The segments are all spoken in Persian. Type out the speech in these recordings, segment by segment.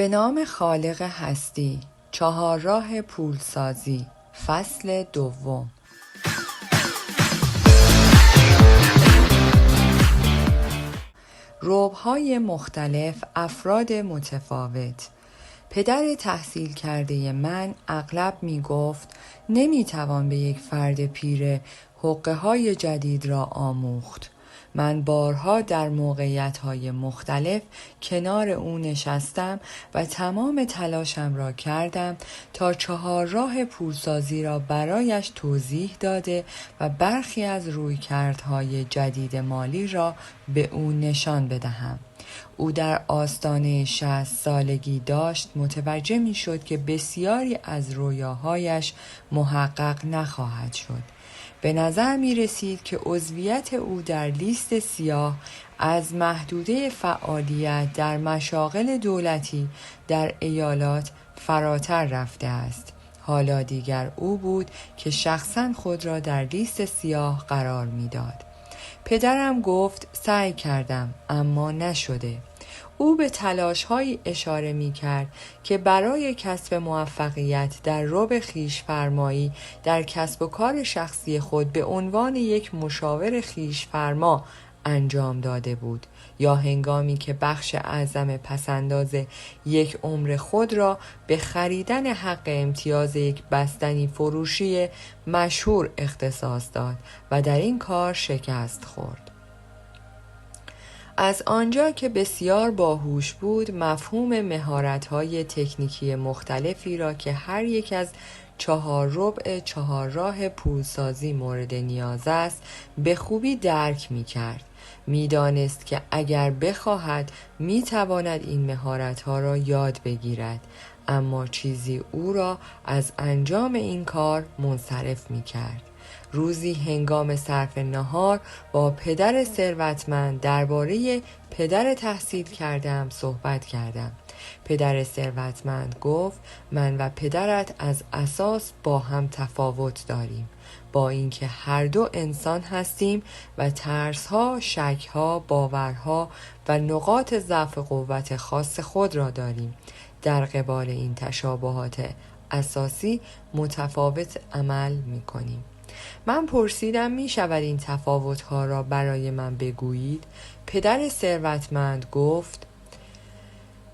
به نام خالق هستی، چهارراه پولسازی، فصل دوم. ربع‌های مختلف، افراد متفاوت. پدر تحصیل کرده من اغلب می گفت نمی توان به یک فرد پیر حقه‌های جدید را آموخت. من بارها در موقعیت‌های مختلف کنار او نشستم و تمام تلاشم را کردم تا چهارراه پولسازی را برایش توضیح داده و برخی از رویکردهای جدید مالی را به او نشان بدهم. او در آستانه 60 سالگی داشت متوجه می شد که بسیاری از رویاهایش محقق نخواهد شد. به نظر می رسید که عضویت او در لیست سیاه از محدوده فعالیت در مشاغل دولتی در ایالات فراتر رفته است. حالا دیگر او بود که شخصاً خود را در لیست سیاه قرار می داد. پدرم گفت سعی کردم اما نشده. او به تلاش‌هایی اشاره می‌کرد که برای کسب موفقیت در ربع خویش‌فرمایی در کسب و کار شخصی خود به عنوان یک مشاور خویش‌فرما انجام داده بود، یا هنگامی که بخش اعظم پس‌انداز یک عمر خود را به خریدن حق امتیاز یک بستنی فروشی مشهور اختصاص داد و در این کار شکست خورد. از آنجا که بسیار باهوش بود، مفهوم مهارت‌های تکنیکی مختلفی را که هر یک از 4/4 چهارراه پولسازی مورد نیاز است به خوبی درک می‌کرد. می‌دانست که اگر بخواهد می‌تواند این مهارت‌ها را یاد بگیرد، اما چیزی او را از انجام این کار منصرف می‌کرد. روزی هنگام صرف نهار با پدر ثروتمند درباره پدر تحصیل کرده‌ام صحبت کردم. پدر ثروتمند گفت من و پدرت از اساس با هم تفاوت داریم، با اینکه هر دو انسان هستیم و ترس‌ها، شک‌ها، باورها و نقاط ضعف و قوت خاص خود را داریم. در قبال این تشابهات اساسی متفاوت عمل می‌کنیم. من پرسیدم می شود این تفاوت‌ها را برای من بگویید؟ پدر ثروتمند گفت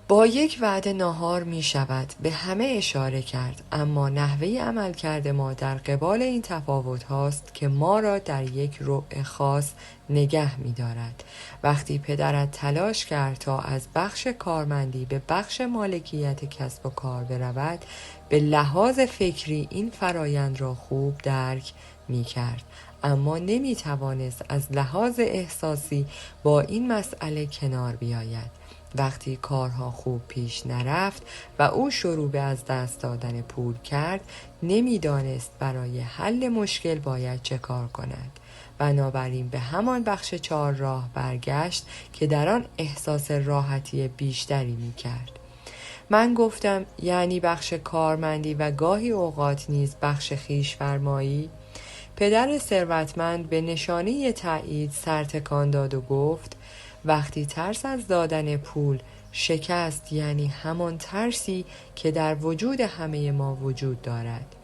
با یک وعده ناهار می شود. به همه اشاره کرد، اما نحوه عملکرد ما در قبال این تفاوت هاست که ما را در یک ربع خاص نگه می دارد. وقتی پدرت تلاش کرد تا از بخش کارمندی به بخش مالکیت کسب و کار برود، به لحاظ فکری این فرایند را خوب درک می کرد، اما نمی توانست از لحاظ احساسی با این مسئله کنار بیاید. وقتی کارها خوب پیش نرفت و او شروع به از دست دادن پول کرد، نمیدانست برای حل مشکل باید چه کار کند. بنابراین به همان بخش چهارراه برگشت که در آن احساس راحتی بیشتری می کرد. من گفتم یعنی بخش کارمندی و گاهی اوقات نیز بخش خویش‌فرمایی؟ پدر ثروتمند به نشانه تایید سر تکان داد و گفت وقتی ترس از دادن پول شکست، یعنی همان ترسی که در وجود همه ما وجود دارد.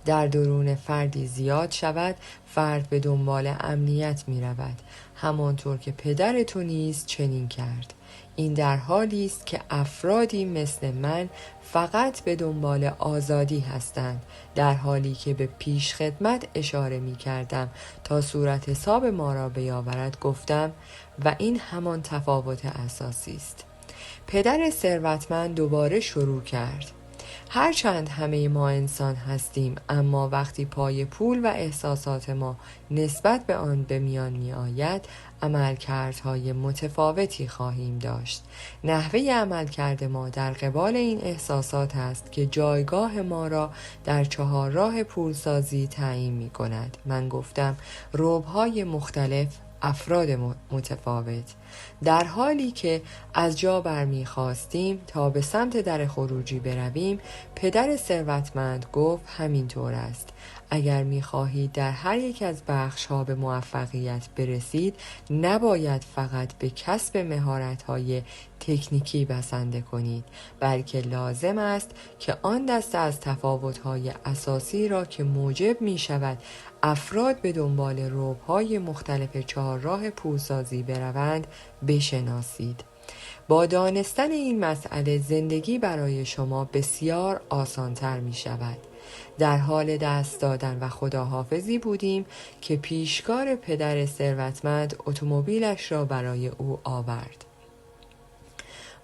در درون فردی زیاد شود، فرد به دنبال امنیت می رود، همانطور که پدر تو نیز چنین کرد. این در حالی است که افرادی مثل من فقط به دنبال آزادی هستند، در حالی که به پیش خدمت اشاره می کردم تا صورت حساب ما را بیاورد. گفتم و این همان تفاوت اساسی است. پدر ثروتمند دوباره شروع کرد. هرچند همه ما انسان هستیم، اما وقتی پای پول و احساسات ما نسبت به آن به میان می آید، عملکردهای متفاوتی خواهیم داشت. نحوه عملکرد ما در قبال این احساسات است که جایگاه ما را در چهارراه پولسازی تعیین می کند. من گفتم ربع‌های مختلف، افراد متفاوت. در حالی که از جا برمیخواستیم تا به سمت در خروجی برویم، پدر ثروتمند گفت همینطور است. اگر می‌خواهید در هر یک از بخش‌ها به موفقیت برسید، نباید فقط به کسب مهارت‌های تکنیکی بسنده کنید، بلکه لازم است که آن دسته از تفاوت‌های اساسی را که موجب می‌شود افراد به دنبال ربح‌های مختلف چهارراه پولسازی بروند بشناسید. با دانستن این مسئله زندگی برای شما بسیار آسان‌تر می‌شود. در حال دست دادن و خداحافظی بودیم که پیشکار پدر ثروتمند اتومبیلش را برای او آورد.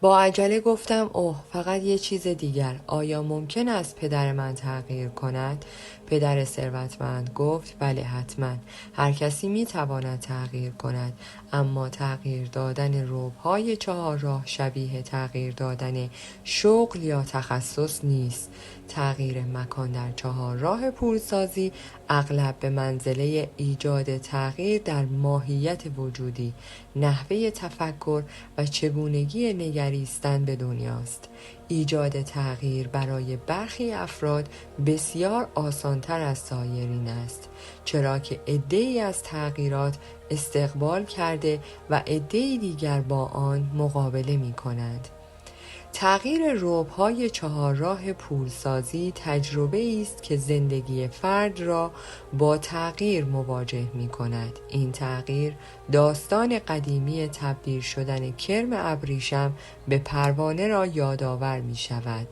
با عجله گفتم اوه، فقط یه چیز دیگر، آیا ممکن است پدر من تغییر کند؟ پدر ثروتمند گفت بله حتما، هر کسی می تواند تغییر کند، اما تغییر دادن ربح‌های چهارراه شبیه تغییر دادن شغل یا تخصص نیست. تغییر مکان در چهارراه پولسازی اغلب به منزله ایجاد تغییر در ماهیت وجودی، نحوه تفکر و چگونگی نگریستن به دنیاست. ایجاد تغییر برای برخی افراد بسیار آسانتر از سایرین است، چرا که عده‌ای از تغییرات استقبال کرده و عده‌ای دیگر با آن مقابله می کنند. تغییر ربح‌های چهارراه پولسازی تجربه است که زندگی فرد را با تغییر مواجه می کند. این تغییر داستان قدیمی تبدیل شدن کرم ابریشم به پروانه را یادآور می شود.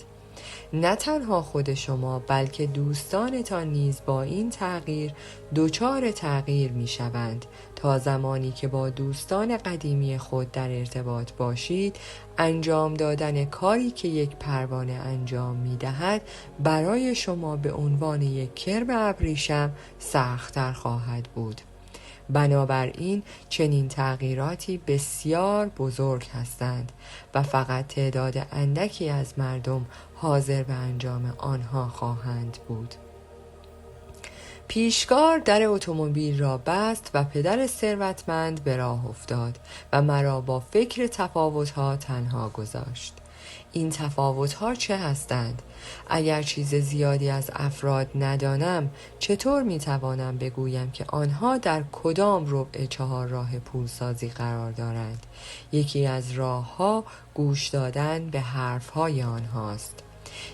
نه تنها خود شما بلکه دوستانتان نیز با این تغییر دچار تغییر می شوند. تا زمانی که با دوستان قدیمی خود در ارتباط باشید، انجام دادن کاری که یک پروانه انجام می دهد برای شما به عنوان یک کرم ابریشم سخت‌تر خواهد بود. بنابراین چنین تغییراتی بسیار بزرگ هستند و فقط تعداد اندکی از مردم حاضر به انجام آنها خواهند بود. پیشکار در اتومبیل را بست و پدر ثروتمند به راه افتاد و مرا با فکر تفاوت‌ها تنها گذاشت. این تفاوت‌ها چه هستند؟ اگر چیز زیادی از افراد ندانم، چطور می‌توانم بگویم که آنها در کدام ربع چهارراه پولسازی قرار دارند؟ یکی از راه‌ها گوش دادن به حرف‌های آنهاست.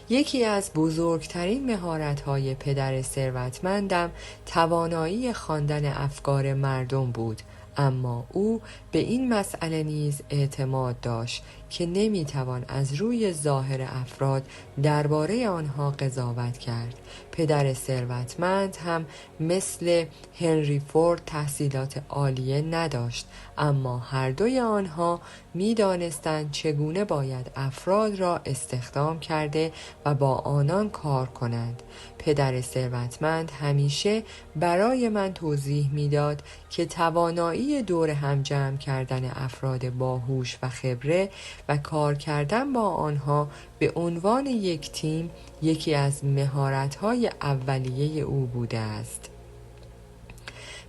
یکی از بزرگترین مهارت‌های پدر ثروتمندم توانایی خواندن افکار مردم بود، اما او به این مسئله نیز اعتماد داشت که نمیتوان از روی ظاهر افراد درباره آنها قضاوت کرد. پدر ثروتمند هم مثل هنری فورد تحصیلات عالیه نداشت، اما هر دوی آنها میدانستند چگونه باید افراد را استخدام کرده و با آنان کار کنند. پدر ثروتمند همیشه برای من توضیح میداد که توانایی دور هم جمع کردن افراد باهوش و خبره و کار کردن با آنها به عنوان یک تیم یکی از مهارت‌های اولیه او بوده است.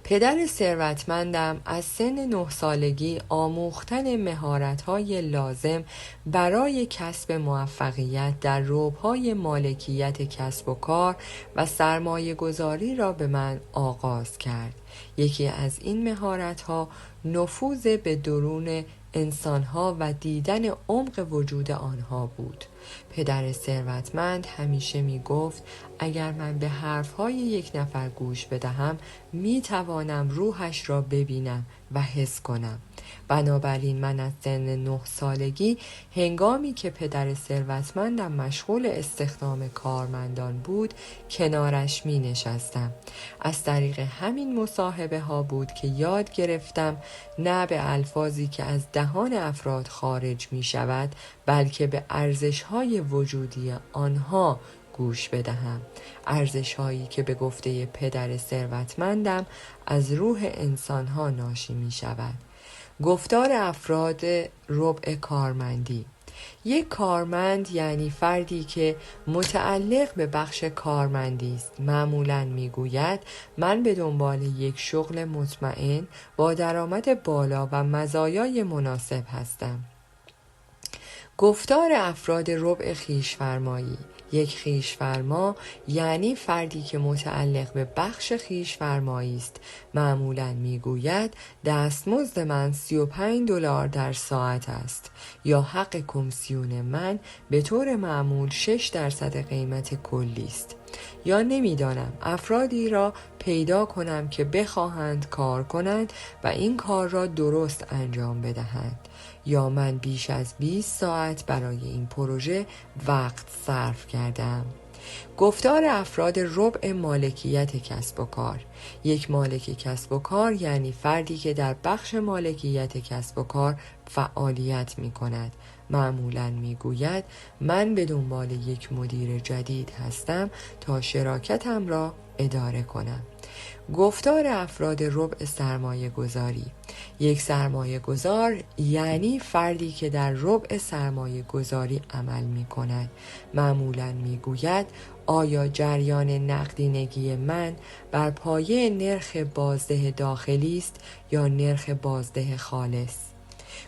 پدر ثروتمندم از سن 9 سالگی آموختن مهارت‌های لازم برای کسب موفقیت در ربح‌های مالکیت کسب و کار و سرمایه‌گذاری را به من آغاز کرد. یکی از این مهارت‌ها نفوذ به درون انسان‌ها و دیدن عمق وجود آنها بود. پدر ثروتمند همیشه می گفت اگر من به حرفهای یک نفر گوش بدهم می توانم روحش را ببینم و حس کنم. بنابراین من از سن 9 سالگی هنگامی که پدر ثروتمندم مشغول استخدام کارمندان بود کنارش می نشستم. از طریق همین مصاحبه ها بود که یاد گرفتم نه به الفاظی که از دهان افراد خارج می شود بلکه به ارزش های وجودی آنها گوش بدهم. ارزش هایی که به گفته پدر ثروتمندم از روح انسان ها ناشی می شود. گفتار افراد ربع کارمندی. یک کارمند یعنی فردی که متعلق به بخش کارمندی است. معمولاً میگوید من به دنبال یک شغل مطمئن با درآمد بالا و مزایای مناسب هستم. گفتار افراد ربع خویش‌فرمایی. یک خویش‌فرما یعنی فردی که متعلق به بخش خویش‌فرمایی است. معمولاً میگوید دستمزد من $35 در ساعت است، یا حق کمیسیون من به طور معمول 6% قیمت کلی است. یا نمیدانم افرادی را پیدا کنم که بخواهند کار کنند و این کار را درست انجام بدهند. یا من بیش از 20 ساعت برای این پروژه وقت صرف کردم. گفتار افراد ربع مالکیت کسب و کار. یک مالک کسب و کار یعنی فردی که در بخش مالکیت کسب و کار فعالیت می کند. معمولاً می گوید من به دنبال یک مدیر جدید هستم تا شراکتم را اداره کنم. گفتار افراد ربع سرمایه گذاری. یک سرمایه گذار یعنی فردی که در ربع سرمایه گذاری عمل می کند. معمولاً می گوید آیا جریان نقدینگی من بر پایه نرخ بازده داخلی است یا نرخ بازده خالص؟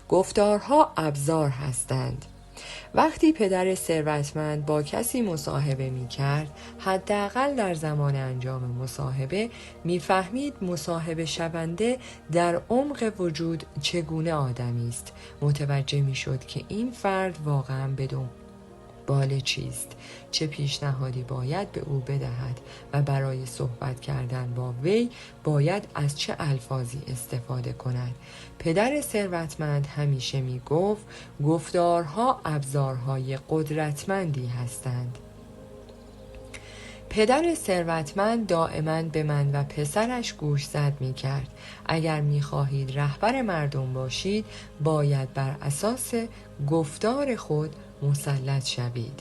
گفتارها ابزار هستند. وقتی پدر ثروتمند با کسی مصاحبه می کرد، حداقل در زمان انجام مصاحبه می فهمید مصاحبه شونده در عمق وجود چگونه آدمی است. متوجه می شد که این فرد واقعا به دنبال چیست، چه پیشنهادی باید به او بدهد و برای صحبت کردن با وی باید از چه الفاظی استفاده کند. پدر ثروتمند همیشه می گفت گفتارها ابزارهای قدرتمندی هستند. پدر ثروتمند دائما به من و پسرش گوشزد می کرد. اگر می خواهید رهبر مردم باشید باید بر اساس گفتار خود مسلط شوید.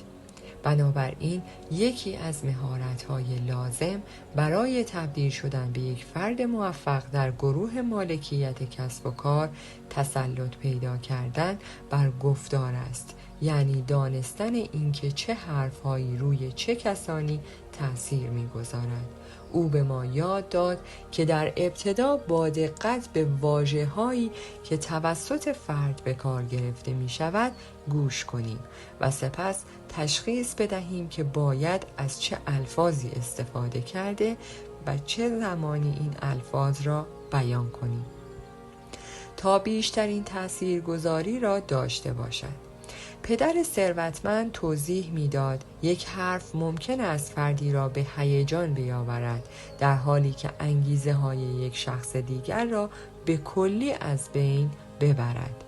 بنابراین یکی از مهارت‌های لازم برای تبدیل شدن به یک فرد موفق در گروه مالکیت کسب و کار تسلط پیدا کردن بر گفتار است، یعنی دانستن اینکه چه حرف‌هایی روی چه کسانی تأثیر می‌گذارد. او به ما یاد داد که در ابتدا با دقت به واژه‌هایی که توسط فرد به کار گرفته می شود گوش کنیم و سپس تشخیص بدهیم که باید از چه الفاظی استفاده کرده و چه زمانی این الفاظ را بیان کنیم تا بیشترین تاثیرگذاری را داشته باشد. پدر ثروتمند توضیح میداد یک حرف ممکن است فردی را به هیجان بیاورد در حالی که انگیزه های یک شخص دیگر را به کلی از بین ببرد.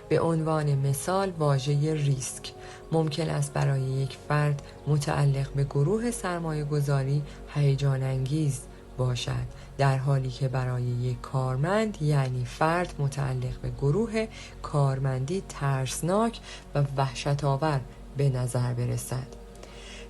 به عنوان مثال واژه ریسک ممکن است برای یک فرد متعلق به گروه سرمایه گذاری هیجان انگیز باشد، در حالی که برای یک کارمند یعنی فرد متعلق به گروه کارمندی ترسناک و وحشت‌آور به نظر برسد.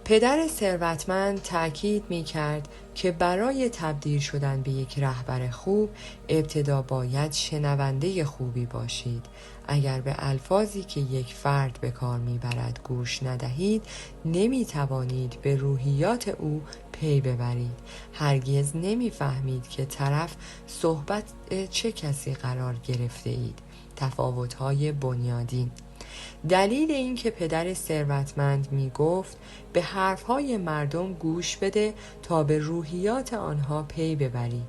پدر ثروتمند تأکید می‌کرد که برای تبدیل شدن به یک رهبر خوب ابتدا باید شنونده خوبی باشید. اگر به الفاظی که یک فرد به کار می‌برد گوش ندهید نمی‌توانید به روحیات او پی ببرید. هرگز نمی‌فهمید که طرف صحبت چه کسی قرار گرفته اید. تفاوت‌های بنیادین. دلیل این که پدر ثروتمند می گفت به حرفهای مردم گوش بده تا به روحیات آنها پی ببری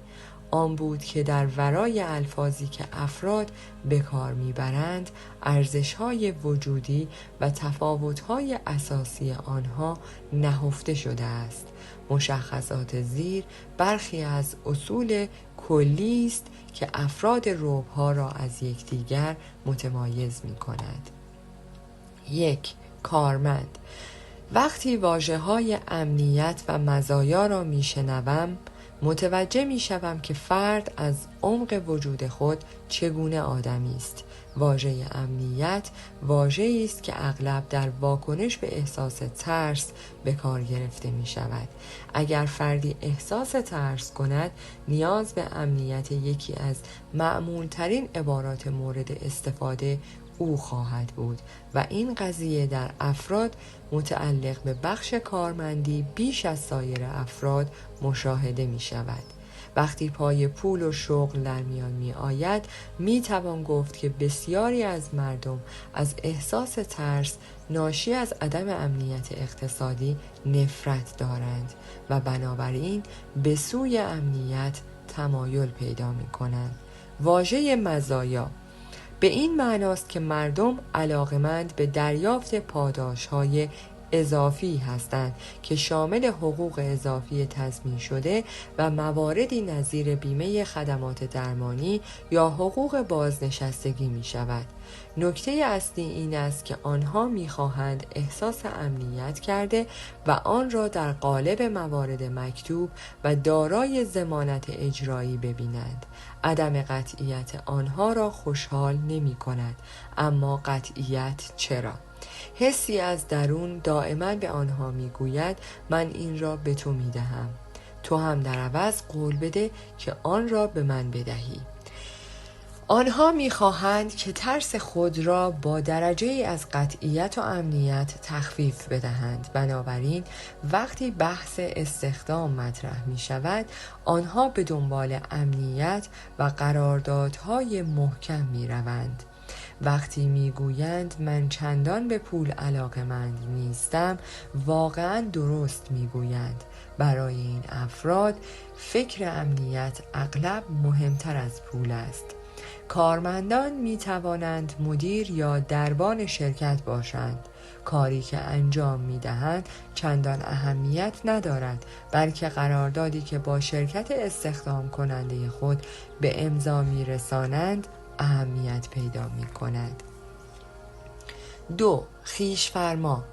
آن بود که در ورای الفاظی که افراد به کار میبرند ارزش‌های وجودی و تفاوت‌های اساسی آنها نهفته شده است. مشخصات زیر برخی از اصول کلی است که افراد ربع‌ها را از یکدیگر متمایز می‌کند. 1. کارمند. وقتی واژه‌های امنیت و مزایا را میشنوم متوجه میشوم که فرد از عمق وجود خود چگونه آدمی است. واژه امنیت واژه‌ای است که اغلب در واکنش به احساس ترس به کار گرفته می شود. اگر فردی احساس ترس کند نیاز به امنیت یکی از معمول‌ترین عبارات مورد استفاده او خواهد بود و این قضیه در افراد متعلق به بخش کارمندی بیش از سایر افراد مشاهده می شود. وقتی پای پول و شغل در میان می آید می توان گفت که بسیاری از مردم از احساس ترس ناشی از عدم امنیت اقتصادی نفرت دارند و بنابراین به سوی امنیت تمایل پیدا می کنند. واژه مزایا به این معناست که مردم علاقمند به دریافت پاداش‌های اضافی هستند که شامل حقوق اضافی تضمین شده و مواردی نظیر بیمه خدمات درمانی یا حقوق بازنشستگی می شود. نکته اصلی این است که آنها می خواهند احساس امنیت کرده و آن را در قالب موارد مکتوب و دارای ضمانت اجرایی ببینند. عدم قطعیت آنها را خوشحال نمی کند، اما قطعیت چرا؟ حسی از درون دائما به آنها میگوید من این را به تو میدهم، تو هم در عوض قول بده که آن را به من بدهی. آنها میخواهند که ترس خود را با درجه از قطعیت و امنیت تخفیف بدهند. بنابراین وقتی بحث استخدام مطرح می شود آنها به دنبال امنیت و قراردادهای محکم می روند. وقتی میگویند من چندان به پول علاقه‌مند نیستم واقعا درست میگویند. برای این افراد فکر امنیت اغلب مهمتر از پول است. کارمندان می توانند مدیر یا دربان شرکت باشند. کاری که انجام می دهند چندان اهمیت ندارد، بلکه قراردادی که با شرکت استخدام کننده خود به امضا می رسانند اهمیت پیدا می کند. 2. خویش‌فرما.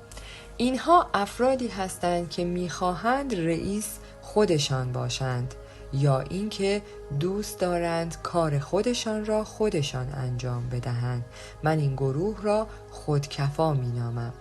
اینها افرادی هستند که می‌خواهند رئیس خودشان باشند یا اینکه دوست دارند کار خودشان را خودشان انجام بدهند. من این گروه را خودکفا می‌نامم.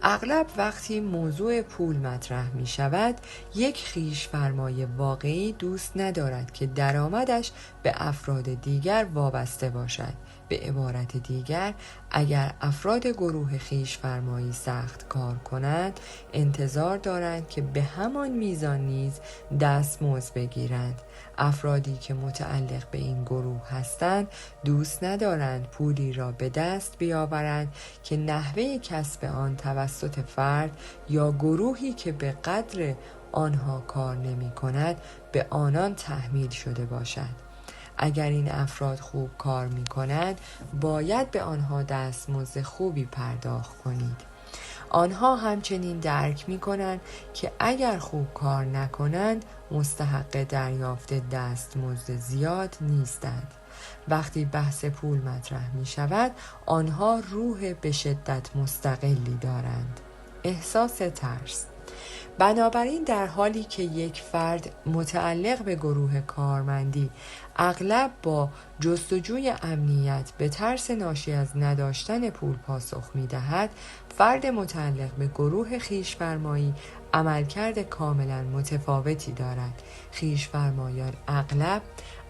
اغلب وقتی موضوع پول مطرح می شود یک خویش‌فرمای واقعی دوست ندارد که درآمدش به افراد دیگر وابسته باشد. به عبارت دیگر اگر افراد گروه خویش‌فرمایی سخت کار کنند انتظار دارند که به همان میزان نیز دستمزد بگیرند. افرادی که متعلق به این گروه هستند دوست ندارند پولی را به دست بیاورند که نحوه کسب آن توسط فرد یا گروهی که به قدر آنها کار نمی کند به آنان تحمیل شده باشد. اگر این افراد خوب کار می کنند باید به آنها دستمزد خوبی پرداخت کنید. آنها همچنین درک می کنند که اگر خوب کار نکنند مستحق دریافت دستمزد زیاد نیستند. وقتی بحث پول مطرح می شود آنها روح به شدت مستقلی دارند. احساس ترس. بنابراین در حالی که یک فرد متعلق به گروه کارمندی اغلب با جستجوی امنیت به ترس ناشی از نداشتن پول پاسخ می‌دهد، فرد متعلق به گروه خویش‌فرمایی عملکرد کاملا متفاوتی دارد. خویش‌فرمایان اغلب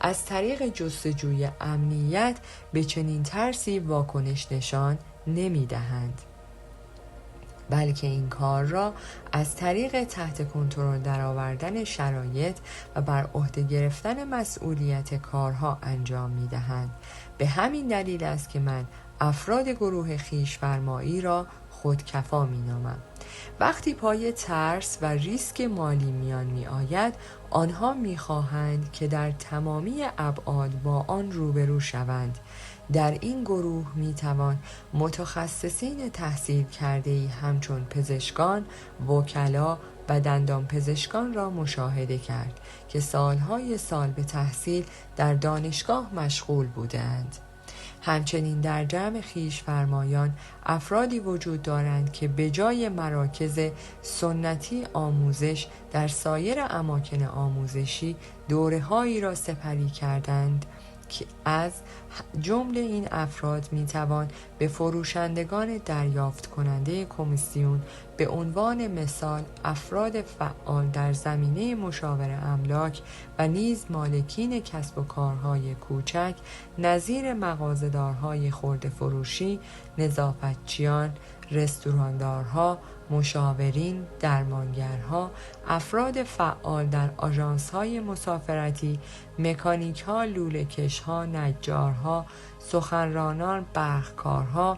از طریق جستجوی امنیت به چنین ترسی واکنش نشان نمی‌دهند، بلکه این کار را از طریق تحت کنترل درآوردن شرایط و بر عهده گرفتن مسئولیت کارها انجام می‌دهند. به همین دلیل است که من افراد گروه خویش‌فرمایی را خودکفا می‌نامم. وقتی پای ترس و ریسک مالی میان می‌آید، آنها می‌خواهند که در تمامی ابعاد با آن روبرو شوند. در این گروه میتوان متخصصین تحصیل کرده‌ای همچون پزشکان، وکلا و دندان پزشکان را مشاهده کرد که سالهای سال به تحصیل در دانشگاه مشغول بودند. همچنین در جمع خویش‌فرمایان افرادی وجود دارند که به جای مراکز سنتی آموزش در سایر اماکن آموزشی دوره‌هایی را سپری کردند که از جمله این افراد میتوان به فروشندگان دریافت کننده کمیسیون به عنوان مثال افراد فعال در زمینه مشاوره املاک و نیز مالکین کسب و کارهای کوچک نظیر مغازه‌دارهای خرده فروشی، نظافتچیان، رستوراندارها، مشاورین، درمانگرها، افراد فعال در آژانس‌های مسافرتی، مکانیک‌ها، لوله‌کش‌ها، نجارها، سخنرانان، برقکارها،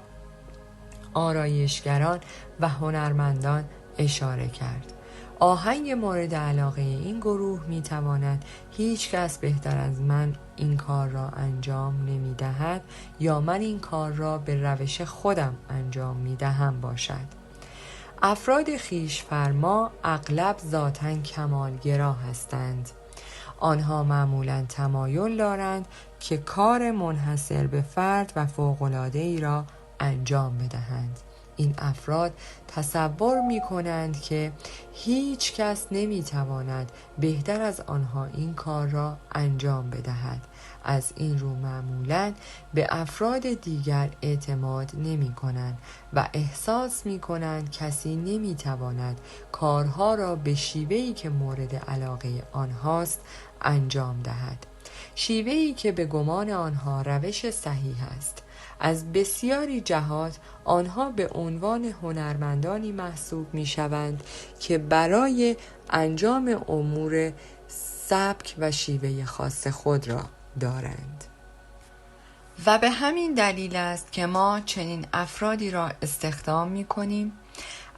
آرایشگران و هنرمندان اشاره کرد. آهنگ مورد علاقه این گروه می‌تواند هیچ کس بهتر از من این کار را انجام نمی‌دهد یا من این کار را به روش خودم انجام می‌دهم باشد. افراد خویش‌فرما اغلب ذاتاً کمال‌گرا هستند. آنها معمولاً تمایل دارند که کار منحصر به فرد و فوق‌العاده‌ای را انجام بدهند. این افراد تصور می کنند که هیچ کس نمی تواند بهتر از آنها این کار را انجام بدهد. از این رو معمولاً به افراد دیگر اعتماد نمی کنند و احساس می کنند کسی نمی تواند کارها را به شیوهی که مورد علاقه آنهاست انجام دهد. شیوهی که به گمان آنها روش صحیح است. از بسیاری جهات آنها به عنوان هنرمندانی محسوب می شوند که برای انجام امور سبک و شیوه خاص خود را دارند. و به همین دلیل است که ما چنین افرادی را استخدام می کنیم.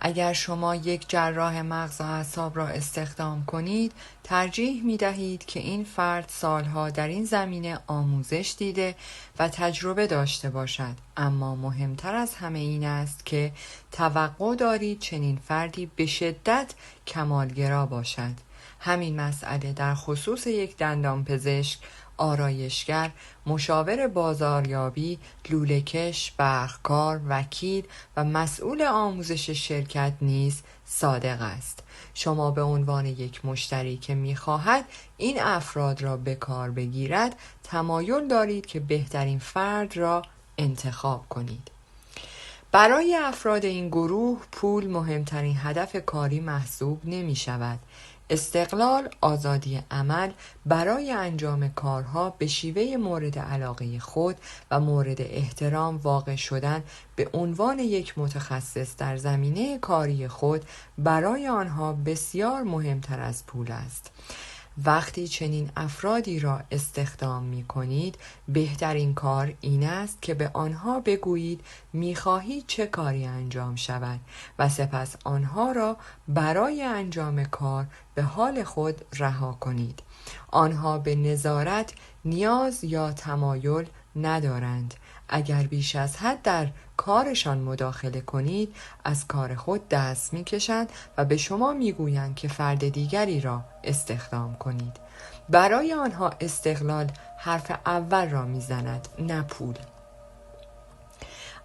اگر شما یک جراح مغز و اعصاب را استخدام کنید، ترجیح می دهید که این فرد سالها در این زمینه آموزش دیده و تجربه داشته باشد. اما مهمتر از همه این است که توقع دارید چنین فردی به شدت کمالگرا باشد. همین مسئله در خصوص یک دندانپزشک، آرایشگر، مشاور بازاریابی، لوله‌کش، برقکار، وکیل و مسئول آموزش شرکت نیز صادق است. شما به عنوان یک مشتری که می‌خواهد این افراد را به کار بگیرد، تمایل دارید که بهترین فرد را انتخاب کنید. برای افراد این گروه پول مهمترین هدف کاری محسوب نمی شود. استقلال، آزادی عمل برای انجام کارها به شیوه مورد علاقه خود و مورد احترام واقع شدن به عنوان یک متخصص در زمینه کاری خود برای آنها بسیار مهمتر از پول است. وقتی چنین افرادی را استخدام می کنید، بهترین کار این است که به آنها بگویید می‌خواهید چه کاری انجام شود و سپس آنها را برای انجام کار به حال خود رها کنید. آنها به نظارت نیاز یا تمایل ندارند. اگر بیش از حد در کارشان مداخله کنید، از کار خود دست می‌کشند و به شما می‌گویند که فرد دیگری را استخدام کنید. برای آنها استقلال حرف اول را می‌زند، نه پول.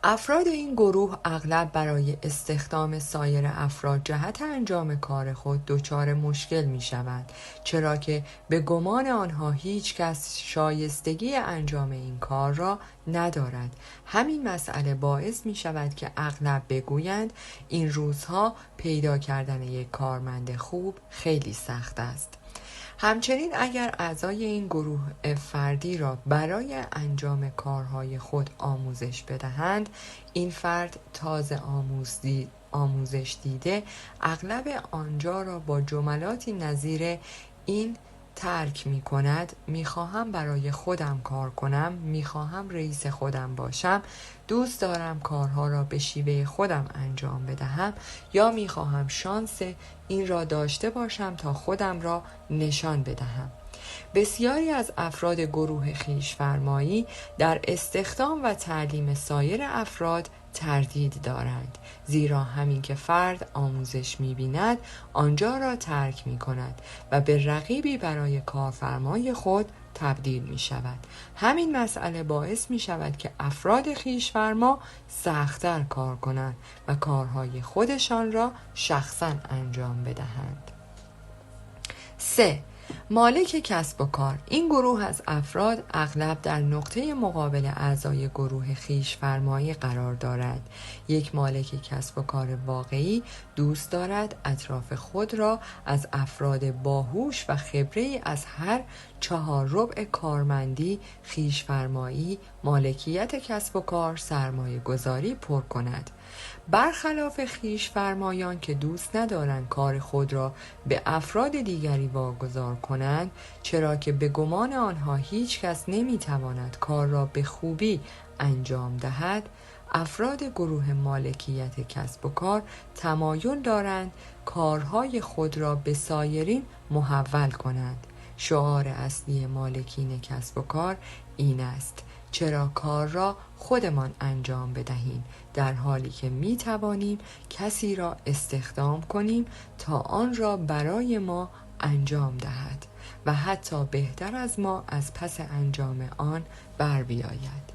افراد این گروه اغلب برای استخدام سایر افراد جهت انجام کار خود دچار مشکل می شوند، چرا که به گمان آنها هیچ کس شایستگی انجام این کار را ندارد. همین مسئله باعث می شود که اغلب بگویند این روزها پیدا کردن یک کارمند خوب خیلی سخت است. همچنین اگر اعضای این گروه فردی را برای انجام کارهای خود آموزش بدهند، این فرد تازه آموزش دیده اغلب آنجا را با جملاتی نظیر این ترک می کند: می خواهم برای خودم کار کنم، می خواهم رئیس خودم باشم، دوست دارم کارها را به شیوه خودم انجام بدهم، یا می خواهم شانس این را داشته باشم تا خودم را نشان بدهم. بسیاری از افراد گروه خویش‌فرمایی در استخدام و تعلیم سایر افراد تردید دارند، زیرا همین که فرد آموزش می‌بیند آنجا را ترک می‌کند و به رقیبی برای کارفرمای خود تبدیل می‌شود. همین مسئله باعث می‌شود که افراد خویش‌فرما سخت‌تر کار کنند و کارهای خودشان را شخصاً انجام بدهند. 3. مالک کسب و کار: این گروه از افراد اغلب در نقطه مقابل اعضای گروه خویش‌فرمایی قرار دارد. یک مالک کسب و کار واقعی دوست دارد اطراف خود را از افراد باهوش و خبره‌ای از هر 4/4 کارمندی، خویش‌فرمایی، مالکیت کسب و کار، سرمایه گذاری پر کند. برخلاف خویش‌فرمایان که دوست ندارند کار خود را به افراد دیگری واگذار کنند، چرا که به گمان آنها هیچ کس نمیتواند کار را به خوبی انجام دهد، افراد گروه مالکیت کسب و کار تمایل دارند کارهای خود را به سایرین محول کنند. شعار اصلی مالکین کسب و کار این است: چرا کار را خودمان انجام بدهیم، در حالی که می توانیم کسی را استخدام کنیم تا آن را برای ما انجام دهد و حتی بهتر از ما از پس انجام آن بر بیاید.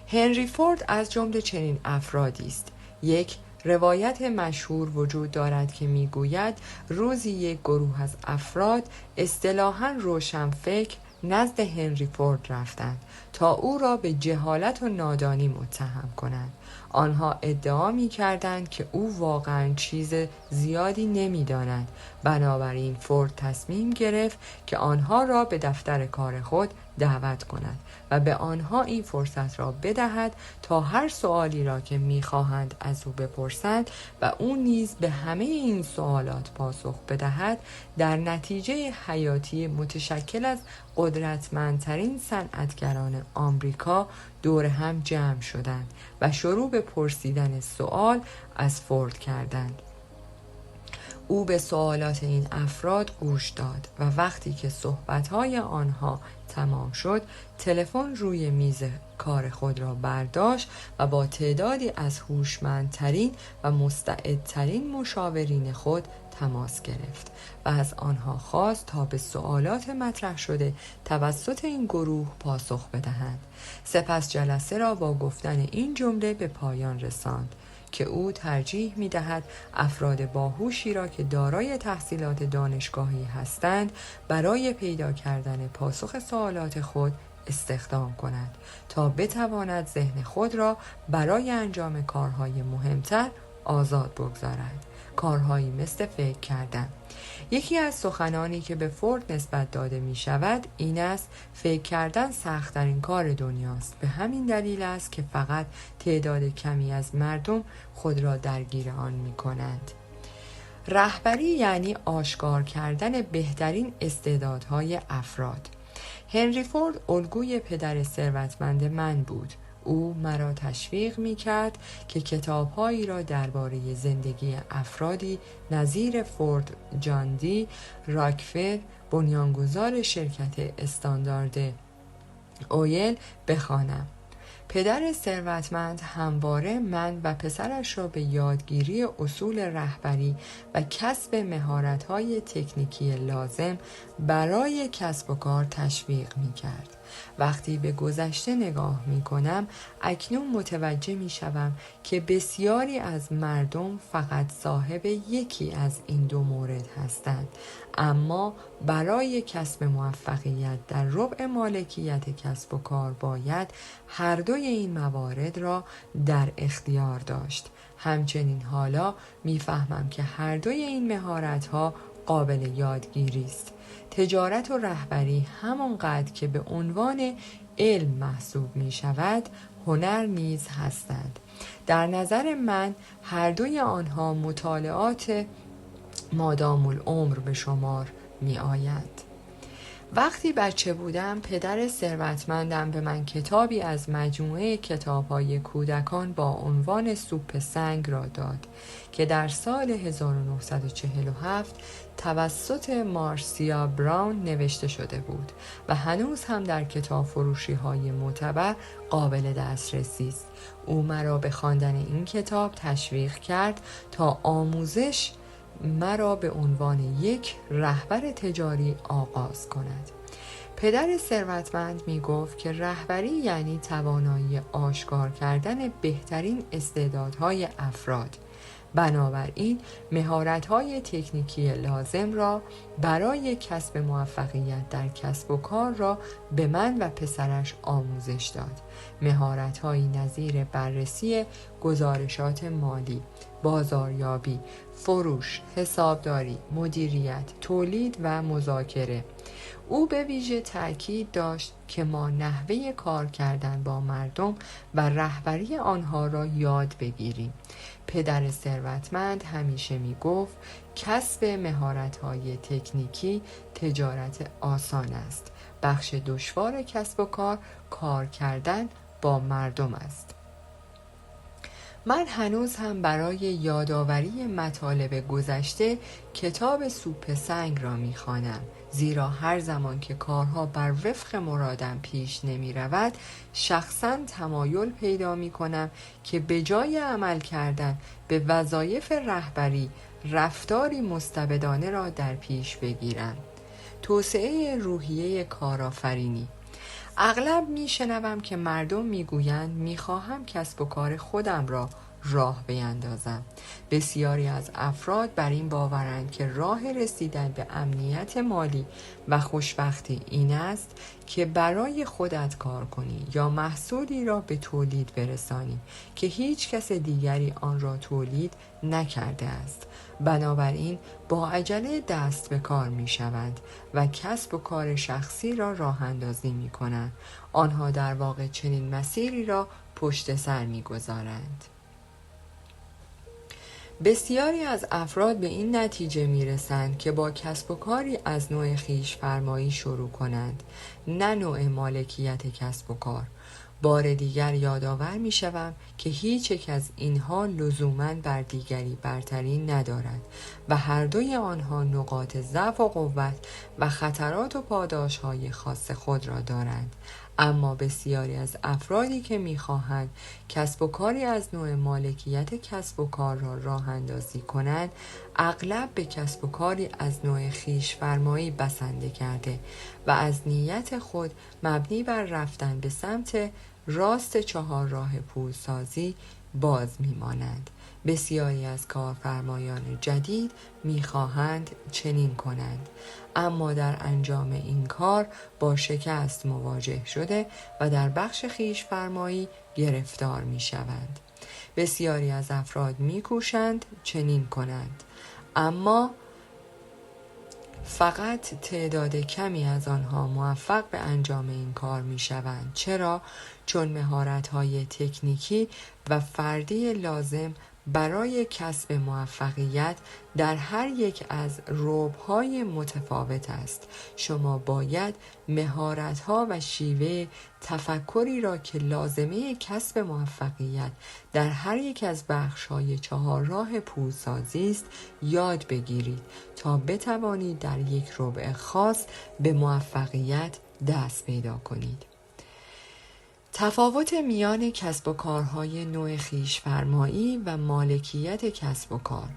هنری فورد از جمله چنین افرادی است. یک روایت مشهور وجود دارد که میگوید روزی یک گروه از افراد اصطلاحاً روشنفکر نزد هنری فورد رفتند تا او را به جهالت و نادانی متهم کنند. آنها ادعا می کردند که او واقعاً چیز زیادی نمی داند. بنابراین فورد تصمیم گرفت که آنها را به دفتر کار خود دعوت کند و به آنها این فرصت را بدهد تا هر سؤالی را که می‌خواهند از او بپرسند و او نیز به همه این سوالات پاسخ بدهد. در نتیجه حیاتی متشکل از قدرتمندترین صنعتگران آمریکا دور هم جمع شدند و شروع به پرسیدن سؤال از فورد کردند. او به سوالات این افراد گوش داد و وقتی که صحبت‌های آنها تمام شد، تلفن روی میز کار خود را برداشت و با تعدادی از هوشمندترین و مستعدترین مشاورین خود تماس گرفت و از آنها خواست تا به سوالات مطرح شده توسط این گروه پاسخ بدهند. سپس جلسه را با گفتن این جمله به پایان رساند که او ترجیح می‌دهد افراد باهوشی را که دارای تحصیلات دانشگاهی هستند برای پیدا کردن پاسخ سوالات خود استخدام کند تا بتواند ذهن خود را برای انجام کارهای مهمتر آزاد بگذارد. کارهایی مثل فکر کردن. یکی از سخنانی که به فورد نسبت داده می شود این است: فکر کردن سخت‌ترین کار دنیاست. به همین دلیل است که فقط تعداد کمی از مردم خود را درگیر آن می کنند. رهبری یعنی آشکار کردن بهترین استعدادهای افراد. هنری فورد الگوی پدر ثروتمند من بود. او مرا تشویق می‌کرد که کتاب‌هایی را درباره زندگی افرادی نظیر فورد، جان دی، راکفلر، بنیانگذار شرکت استاندارد اویل بخوانم. پدر ثروتمند همواره من و پسرش را به یادگیری اصول رهبری و کسب مهارت‌های تکنیکی لازم برای کسب و کار تشویق می‌کرد. وقتی به گذشته نگاه می‌کنم، اکنون متوجه می‌شوم که بسیاری از مردم فقط صاحب یکی از این دو مورد هستند، اما برای کسب موفقیت در ربع مالکیت کسب و کار باید هر دوی این موارد را در اختیار داشت. همچنین حالا می‌فهمم که هر دوی این مهارت‌ها قابل یادگیری است. تجارت و رهبری همانقدر که به عنوان علم محسوب می شود، هنر نیز هستند. در نظر من هر دوی آنها مطالعات مادام العمر به شمار می آیند. وقتی بچه بودم پدر ثروتمندم به من کتابی از مجموعه کتاب‌های کودکان با عنوان سوپ سنگ را داد که در سال 1947 توسط مارسیا براون نوشته شده بود و هنوز هم در کتاب فروشی‌های معتبر قابل دسترسی است. او مرا به خواندن این کتاب تشویق کرد تا آموزش مرا به عنوان یک رهبر تجاری آغاز کند. پدر ثروتمند می گفت که رهبری یعنی توانایی آشکار کردن بهترین استعدادهای افراد. بنابراین مهارت‌های تکنیکی لازم را برای کسب موفقیت در کسب و کار را به من و پسرش آموزش داد. مهارت‌هایی نظیر بررسی گزارشات مالی، بازاریابی، فروش، حسابداری، مدیریت، تولید و مذاکره. او به ویژه تأکید داشت که ما نحوه کار کردن با مردم و رهبری آنها را یاد بگیریم. پدر ثروتمند همیشه می گفت کسب مهارت‌های تکنیکی تجارت آسان است. بخش دشوار کسب و کار کردن با مردم است. من هنوز هم برای یادآوری مطالب گذشته کتاب سوپ سنگ را می‌خوانم، زیرا هر زمان که کارها بر وفق مرادم پیش نمی رود شخصاً تمایل پیدا می کنم که به جای عمل کردن به وظایف رهبری رفتاری مستبدانه را در پیش بگیرم. توسعه روحیه کارآفرینی. اغلب میشنوم که مردم میگویند میخواهم کسب و کار خودم را راه بیندازم. بسیاری از افراد بر این باورند که راه رسیدن به امنیت مالی و خوشبختی این است که برای خودت کار کنی یا محصولی را به تولید برسانی که هیچ کس دیگری آن را تولید نکرده است. بنابراین با عجله دست به کار می شوند و کسب و کار شخصی را راه اندازی می کنند. آنها در واقع چنین مسیری را پشت سر می گذارند. بسیاری از افراد به این نتیجه می رسند که با کسب و کاری از نوع خویش فرمایی شروع کنند، نه نوع مالکیت کسب و کار. بار دیگر یادآور می شوم که هیچ یک از اینها لزوماً بر دیگری برتری ندارد و هر دوی آنها نقاط ضعف و قوت و خطرات و پاداش‌های خاص خود را دارند. اما بسیاری از افرادی که می‌خواهند کسب و کاری از نوع مالکیت کسب و کار را راه اندازی کنند، اغلب به کسب و کاری از نوع خویش فرمایی بسنده کرده و از نیت خود مبنی بر رفتن به سمت راست چهارراه پولسازی باز می‌مانند. بسیاری از کارفرمایان جدید می‌خواهند چنین کنند، اما در انجام این کار با شکست مواجه شده و در بخش خویش فرمایی گرفتار می‌شوند. بسیاری از افراد می‌کوشند چنین کنند، اما فقط تعداد کمی از آنها موفق به انجام این کار می‌شوند. چرا؟ چون مهارت‌های تکنیکی و فردی لازم برای کسب موفقیت در هر یک از ربع‌های متفاوت است. شما باید مهارت‌ها و شیوه تفکری را که لازمه کسب موفقیت در هر یک از بخش‌های چهارراه پولسازی است یاد بگیرید تا بتوانید در یک ربع خاص به موفقیت دست پیدا کنید. تفاوت میان کسب و کارهای نوع خویش فرمایی و مالکیت کسب و کار.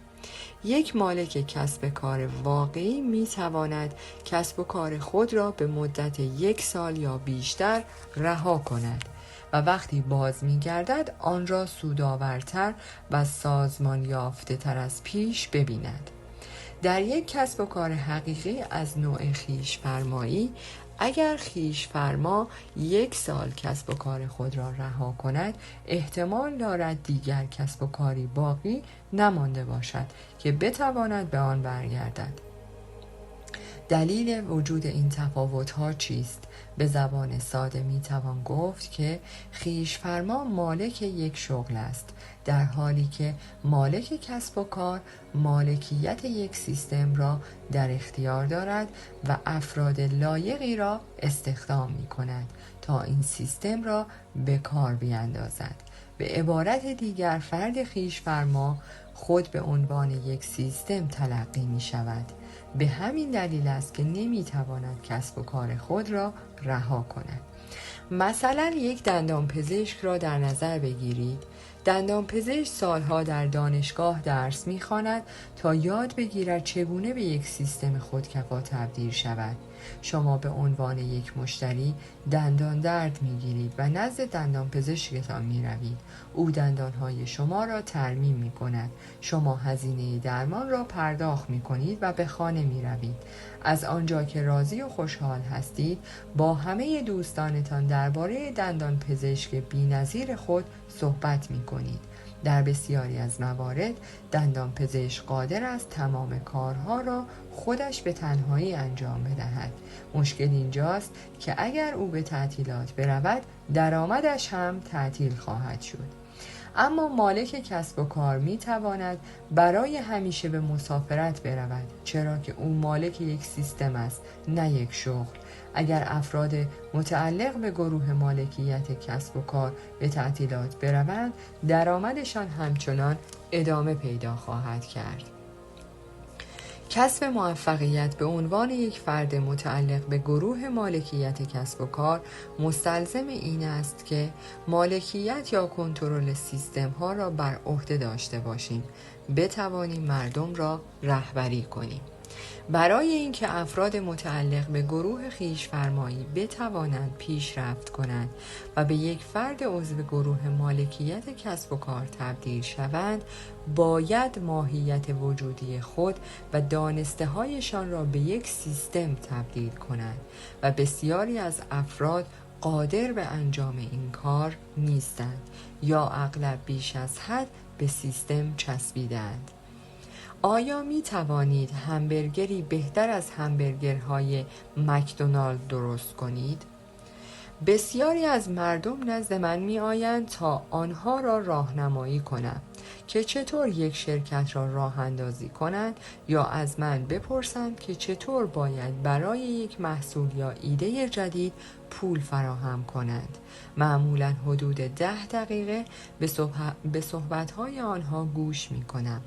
یک مالک کسب کار واقعی می تواند کسب و کار خود را به مدت 1 سال یا بیشتر رها کند و وقتی باز می گردد آن را سودآورتر و سازمان یافته تر از پیش ببیند. در یک کسب و کار حقیقی از نوع خویش فرمایی، اگر خویش فرما 1 سال کسب و کار خود را رها کند، احتمال دارد دیگر کسب و کاری باقی نمانده باشد که بتواند به آن برگردد. دلیل وجود این تفاوت‌ها چیست؟ به زبان ساده میتوان گفت که خویش فرما مالک یک شغل است، در حالی که مالک کسب و کار مالکیت یک سیستم را در اختیار دارد و افراد لایقی را استخدام می کند تا این سیستم را به کار بیاندازد. به عبارت دیگر فرد خویش فرما خود به عنوان یک سیستم تلقی می شود. به همین دلیل است که نمی تواند کسب و کار خود را رها کند. مثلا یک دندانپزشک را در نظر بگیرید. دندانپزشک سالها در دانشگاه درس می‌خواند تا یاد بگیرد چگونه به یک سیستم خودکفا تبدیل شود. شما به عنوان یک مشتری دندان درد میگیرید و نزد دندان پزشکتان میروید. او دندانهای شما را ترمیم میکند. شما هزینه درمان را پرداخت میکنید و به خانه میروید. از آنجا که راضی و خوشحال هستید، با همه دوستانتان درباره دندان پزشک بی‌نظیر خود صحبت میکنید. در بسیاری از موارد دندان پزشک قادر است تمام کارها را خودش به تنهایی انجام بدهد. مشکل اینجاست که اگر او به تعطیلات برود، درآمدش هم تعطیل خواهد شد. اما مالک کسب و کار می تواند برای همیشه به مسافرت برود، چرا که او مالک یک سیستم است، نه یک شغل. اگر افراد متعلق به گروه مالکیت کسب و کار به تعطیلات بروند، درآمدشان همچنان ادامه پیدا خواهد کرد. کسب موفقیت به عنوان یک فرد متعلق به گروه مالکیت کسب و کار مستلزم این است که مالکیت یا کنترل سیستم ها را بر عهده داشته باشیم، بتوانیم مردم را رهبری کنیم. برای اینکه افراد متعلق به گروه خویش‌فرمایی بتوانند پیشرفت کنند و به یک فرد عضو گروه مالکیت کسب و کار تبدیل شوند، باید ماهیت وجودی خود و دانسته‌هایشان را به یک سیستم تبدیل کنند و بسیاری از افراد قادر به انجام این کار نیستند یا اغلب بیش از حد به سیستم چسبیدند. آیا می توانید همبرگری بهتر از همبرگرهای مکدونالد درست کنید؟ بسیاری از مردم نزد من می آیند تا آنها را راهنمایی کنم که چطور یک شرکت را راه اندازی کنند یا از من بپرسند که چطور باید برای یک محصول یا ایده جدید پول فراهم کنند. معمولاً حدود 10 دقیقه به صحبت‌های آنها گوش می‌کنم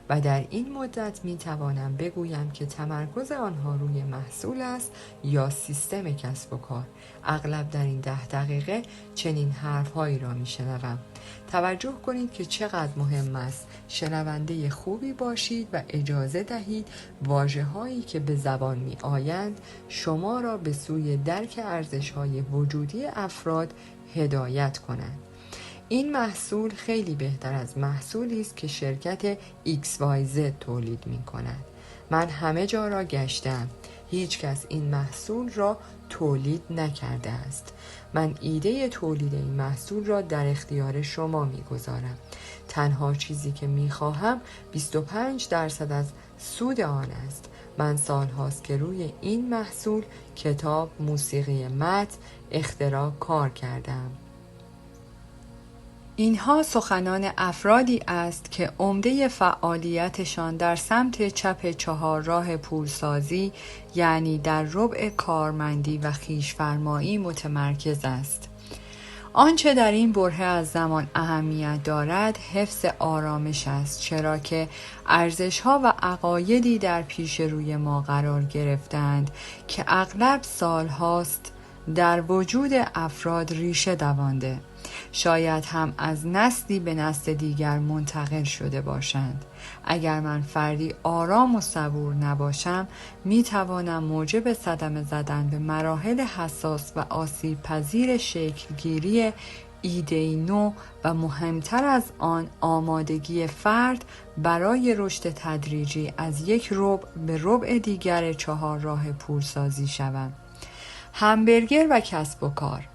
و در این مدت می‌توانم بگویم که تمرکز آنها روی محصول است یا سیستم کسب و کار. اغلب در این 10 دقیقه چنین حرف‌هایی را می‌شنوم. توجه کنید که چقدر مهم است شنونده خوبی باشید و اجازه دهید واژه‌هایی که به زبان می‌آیند شما را به سوی درک ارزش‌های وجودی افراد هدایت کنند. این محصول خیلی بهتر از محصولی است که شرکت XYZ تولید می‌کند. من همه جا را گشتم. هیچ کس این محصول را تولید نکرده است. من ایده تولید این محصول را در اختیار شما می‌گذارم. تنها چیزی که می‌خواهم 25% از سود آن است. من سال هاست که روی این محصول، کتاب، موسیقی متن، اختراع کار کردم. اینها سخنان افرادی است که عمده فعالیتشان در سمت چپ چهارراه پولسازی، یعنی در ربع کارمندی و خویش‌فرمایی متمرکز است. آنچه در این برهه از زمان اهمیت دارد حفظ آرامش است، چرا که ارزش‌ها و عقایدی در پیش روی ما قرار گرفتند که اغلب سالهاست در وجود افراد ریشه دوانده، شاید هم از نسلی به نسل دیگر منتقل شده باشند. اگر من فردی آرام و صبور نباشم، می توانم موجب صدمه زدن به مراحل حساس و آسیب پذیر شکلگیری ایده نو و مهمتر از آن آمادگی فرد برای رشد تدریجی از یک ربع به ربع دیگر چهارراه پولسازی شوم. همبرگر و کسب و کار.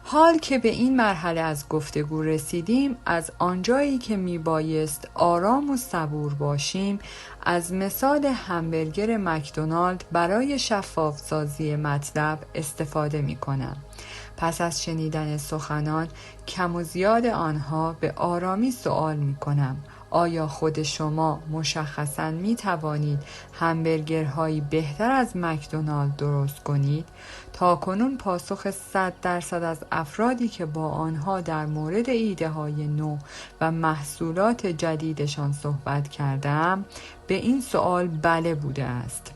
حال که به این مرحله از گفتگو رسیدیم، از آنجایی که میبایست آرام و صبور باشیم، از مثال همبرگر مکدونالد برای شفاف سازی مطلب استفاده میکنم. پس از شنیدن سخنان کم و زیاد آنها به آرامی سوال میکنم: آیا خود شما مشخصاً می توانید همبرگرهایی بهتر از مکدونالد درست کنید؟ تاکنون پاسخ 100% از افرادی که با آنها در مورد ایده های نو و محصولات جدیدشان صحبت کردم به این سوال بله بوده است.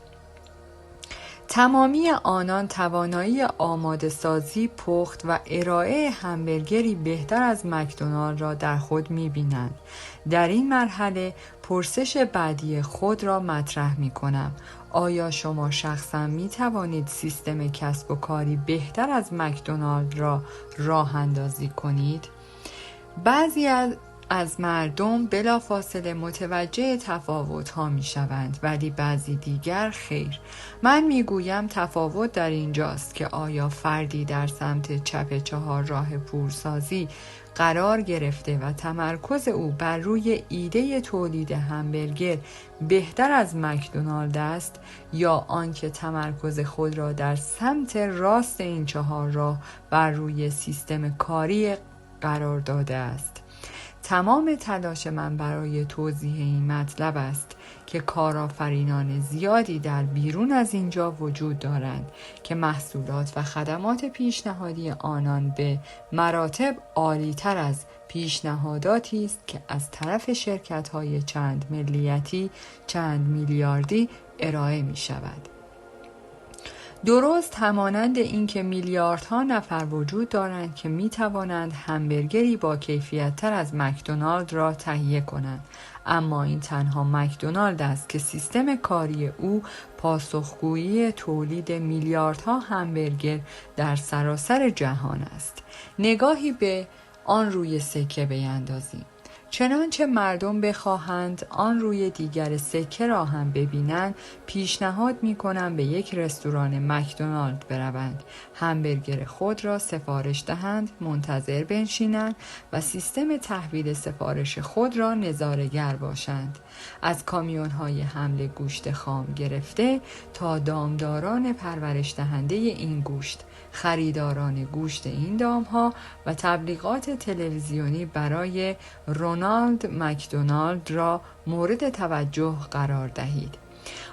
تمامی آنان توانایی آماده سازی، پخت و ارائه همبرگری بهتر از مکدونالد را در خود می‌بینند. در این مرحله پرسش بعدی خود را مطرح می‌کنم: آیا شما شخصاً می‌توانید سیستم کسب و کاری بهتر از مکدونالد را راه اندازی کنید؟ بعضی از مردم بلافاصله متوجه تفاوت‌ها می‌شوند، ولی بعضی دیگر خیر. من می‌گویم تفاوت در اینجاست که آیا فردی در سمت چپ چهارراه پولسازی قرار گرفته و تمرکز او بر روی ایده تولید همبرگر بهتر از مکدونالد است، یا آنکه تمرکز خود را در سمت راست این چهارراه بر روی سیستم کاری قرار داده است. تمام تلاش من برای توضیح این مطلب است که کارآفرینان زیادی در بیرون از اینجا وجود دارند که محصولات و خدمات پیشنهادی آنان به مراتب عالی‌تر از پیشنهاداتی است که از طرف شرکت‌های چند ملیتی، چند میلیاردی ارائه می‌شود. درست همانند این که میلیاردها نفر وجود دارند که می توانند همبرگری با کیفیت تر از مکدونالد را تهیه کنند، اما این تنها مکدونالد است که سیستم کاری او پاسخگویی تولید میلیاردها همبرگر در سراسر جهان است. نگاهی به آن روی سکه بیندازیم. چنانچه مردم بخواهند آن روی دیگر سکه را هم ببینند، پیشنهاد می‌کنم به یک رستوران مکدونالد بروند، همبرگر خود را سفارش دهند، منتظر بنشینند و سیستم تحویل سفارش خود را نظاره‌گر باشند. از کامیون‌های حمل گوشت خام گرفته تا دامداران پرورش دهنده این گوشت، خریداران گوشت این دامها و تبلیغات تلویزیونی برای رونالد مکدونالد را مورد توجه قرار دهید.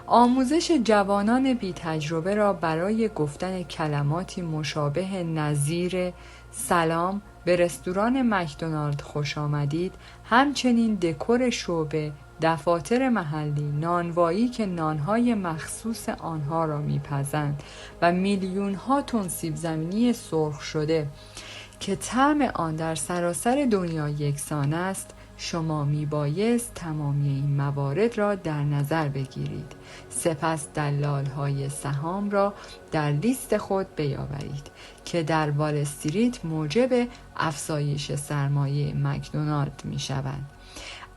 آموزش جوانان بی تجربه را برای گفتن کلماتی مشابه نظیر سلام، به رستوران مکدونالد خوش آمدید، همچنین دکور شعبه، دفاتر محلی، نانوایی که نانهای مخصوص آنها را میپزند و میلیون‌ها تن سیب زمینی سرخ شده که طعم آن در سراسر دنیا یکسان است، شما میبایست تمامی این موارد را در نظر بگیرید. سپس دلال‌های سهام را در لیست خود بیاورید که در وال استریت موجب افزایش سرمایه مکدونالد میشوند.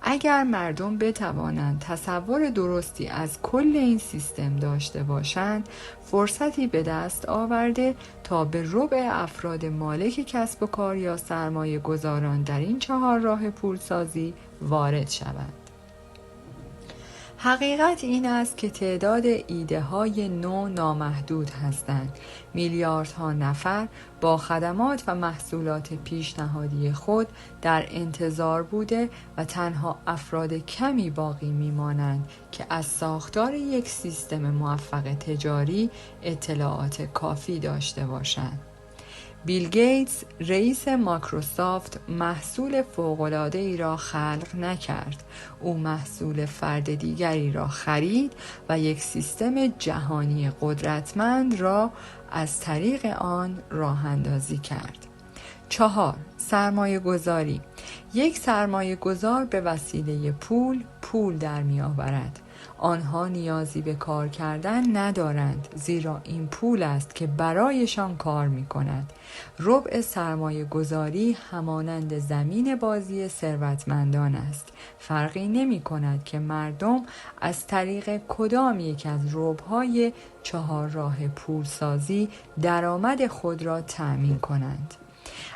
اگر مردم بتوانند تصور درستی از کل این سیستم داشته باشند، فرصتی به دست آورده تا به ربع افراد مالک کسب و کار یا سرمایه گذاران در این چهارراه پولسازی وارد شوند. حقیقت این است که تعداد ایده های نو نامحدود هستند. میلیاردها نفر با خدمات و محصولات پیشنهادی خود در انتظار بوده و تنها افراد کمی باقی میمانند که از ساختار یک سیستم موفق تجاری اطلاعات کافی داشته باشند. بیل گیتس، رئیس مایکروسافت، محصول فوق‌العاده‌ای را خلق نکرد. او محصول فرد دیگری را خرید و یک سیستم جهانی قدرتمند را از طریق آن راه اندازی کرد. 4. سرمایه گذاری. یک سرمایه گذار به وسیله پول در می آورد. آنها نیازی به کار کردن ندارند، زیرا این پول است که برایشان کار می کند. ربع سرمایه گذاری همانند زمین بازی ثروتمندان است. فرقی نمی کند که مردم از طریق کدام یک از ربع‌های چهارراه پولسازی درآمد خود را تأمین کنند.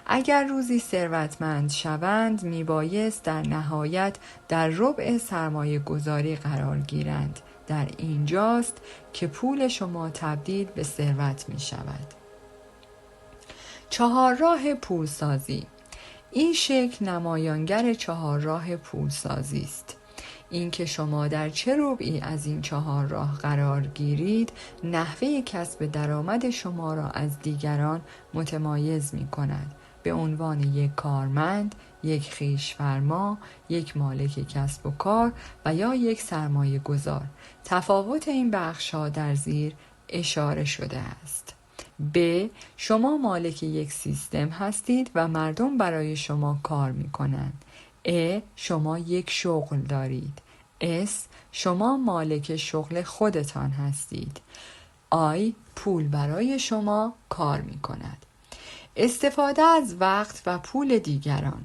اگر روزی ثروتمند شوند، میبایست در نهایت در ربع سرمایه گذاری قرار گیرند. در اینجاست که پول شما تبدیل به ثروت می شود. چهارراه پولسازی. این شکل نمایانگر چهارراه پولسازی است. اینکه شما در چه ربعی از این چهارراه قرار گیرید، نحوه کسب درآمد شما را از دیگران متمایز می کند. به عنوان یک کارمند، یک خویش‌فرما، یک مالک کسب و کار و یا یک سرمایه گذار. تفاوت این بخش‌ها در زیر اشاره شده است. ب. شما مالک یک سیستم هستید و مردم برای شما کار می کنند. ا. شما یک شغل دارید. اس. شما مالک شغل خودتان هستید. آی. پول برای شما کار می کند. استفاده از وقت و پول دیگران.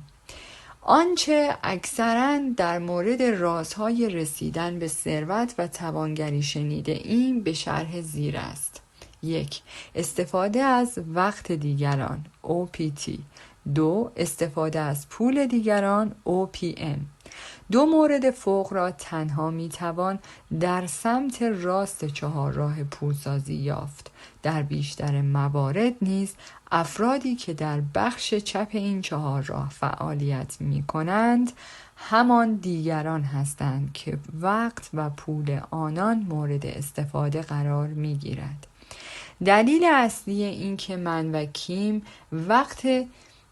آنچه اکثراً در مورد رازهای رسیدن به ثروت و توانگری شنیده ایم به شرح زیر است. 1. استفاده از وقت دیگران OPT. 2. استفاده از پول دیگران OPM. دو مورد فوق را تنها میتوان در سمت راست چهارراه پولسازی یافت. در بیشتر موارد نیز افرادی که در بخش چپ این چهارراه فعالیت می کنند همان دیگران هستند که وقت و پول آنان مورد استفاده قرار می گیرد. دلیل اصلی این که من و کیم وقت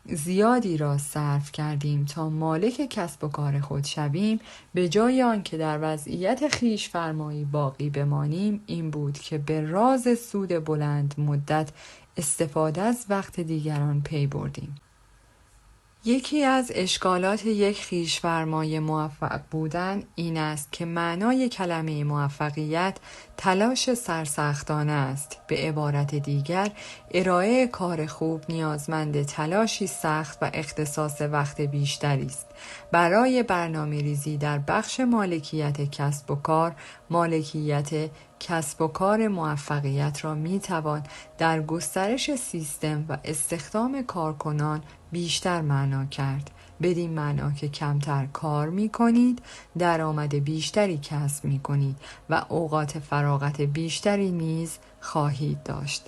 زیادی را صرف کردیم تا مالک کسب و کار خود شویم به جای آن که در وضعیت خویش فرمایی باقی بمانیم این بود که به راز سود بلند مدت استفاده از وقت دیگران پی بردیم. یکی از اشکالات یک خویش‌فرمای موفق بودن این است که معنای کلمه موفقیت تلاش سرسختانه است. به عبارت دیگر، ارائه کار خوب نیازمند تلاشی سخت و اختصاص وقت بیشتری است. برای برنامه‌ریزی در بخش مالکیت کسب و کار، مالکیت کسب و کار موفقیت را میتوان در گسترش سیستم و استخدام کارکنان بیشتر معنا کرد. بدین معنا که کمتر کار می کنید، درآمد بیشتری کسب می کنید و اوقات فراغت بیشتری نیز خواهید داشت.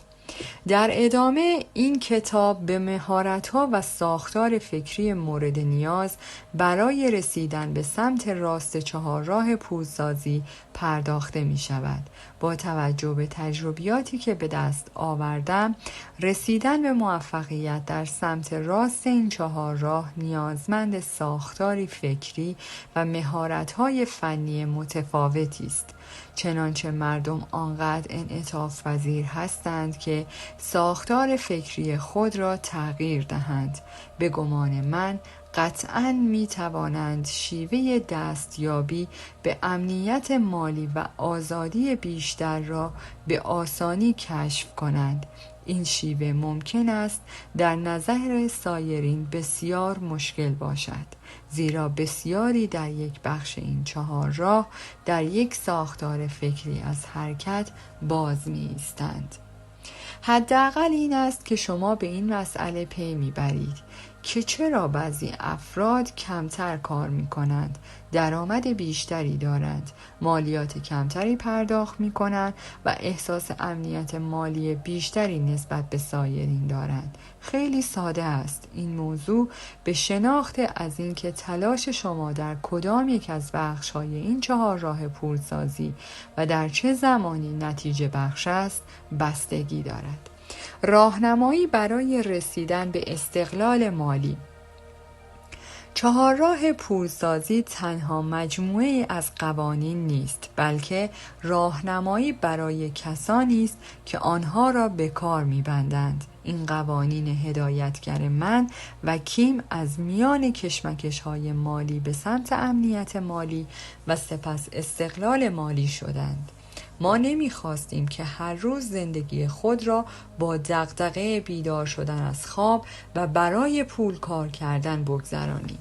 در ادامه این کتاب به مهارت‌ها و ساختار فکری مورد نیاز برای رسیدن به سمت راست چهارراه پولسازی پرداخته می شود. با توجه به تجربیاتی که به دست آوردم، رسیدن به موفقیت در سمت راست این چهارراه نیازمند ساختاری فکری و مهارت‌های فنی متفاوتی است. چنانچه مردم آنقدر انعطاف پذیر هستند که ساختار فکری خود را تغییر دهند. به گمان من قطعاً می توانند شیوه دستیابی به امنیت مالی و آزادی بیشتر را به آسانی کشف کنند. این شیوه ممکن است در نظر سایرین بسیار مشکل باشد، زیرا بسیاری در یک بخش این چهارراه در یک ساختار فکری از حرکت باز می ایستند. حداقل این است که شما به این مسئله پی میبرید که چرا بعضی افراد کمتر کار می کنند، درآمد بیشتری دارند، مالیات کمتری پرداخت می کنند و احساس امنیت مالی بیشتری نسبت به سایرین دارند. خیلی ساده است. این موضوع به شناخت از اینکه تلاش شما در کدام یک از بخش‌های این چهارراه پولسازی و در چه زمانی نتیجه بخش است بستگی دارد. راهنمایی برای رسیدن به استقلال مالی. چهارراه پولسازی تنها مجموعه از قوانین نیست، بلکه راهنمایی برای کسانی است که آنها را به کار می‌بندند. این قوانین هدایتگر من و کیم از میان کشمکش‌های مالی به سمت امنیت مالی و سپس استقلال مالی شدند. ما نمی‌خواستیم که هر روز زندگی خود را با دغدغه بیدار شدن از خواب و برای پول کار کردن بگذرانیم.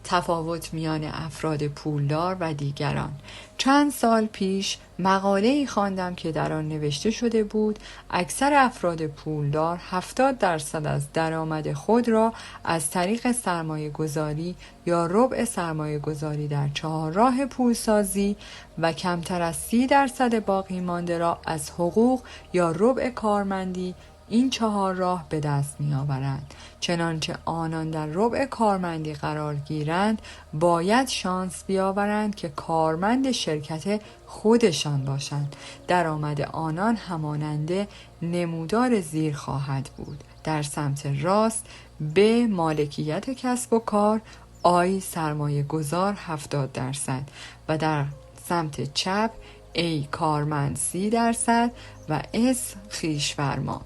تفاوت میان افراد پولدار و دیگران. چند سال پیش مقاله‌ای خواندم که در آن نوشته شده بود اکثر افراد پولدار 70% از درآمد خود را از طریق سرمایه گذاری یا ربع سرمایه گذاری در چهارراه پولسازی و کمتر از 30% باقی مانده را از حقوق یا ربع کارمندی این چهارراه به دست می آورند. چنانچه آنان در ربع کارمندی قرار گیرند باید شانس بیاورند که کارمند شرکت خودشان باشند. درآمد آنان همانند نمودار زیر خواهد بود. در سمت راست به مالکیت کسب و کار، آی سرمایه گذار 70% و در سمت چپ A کارمند 30% و S خویش‌فرما.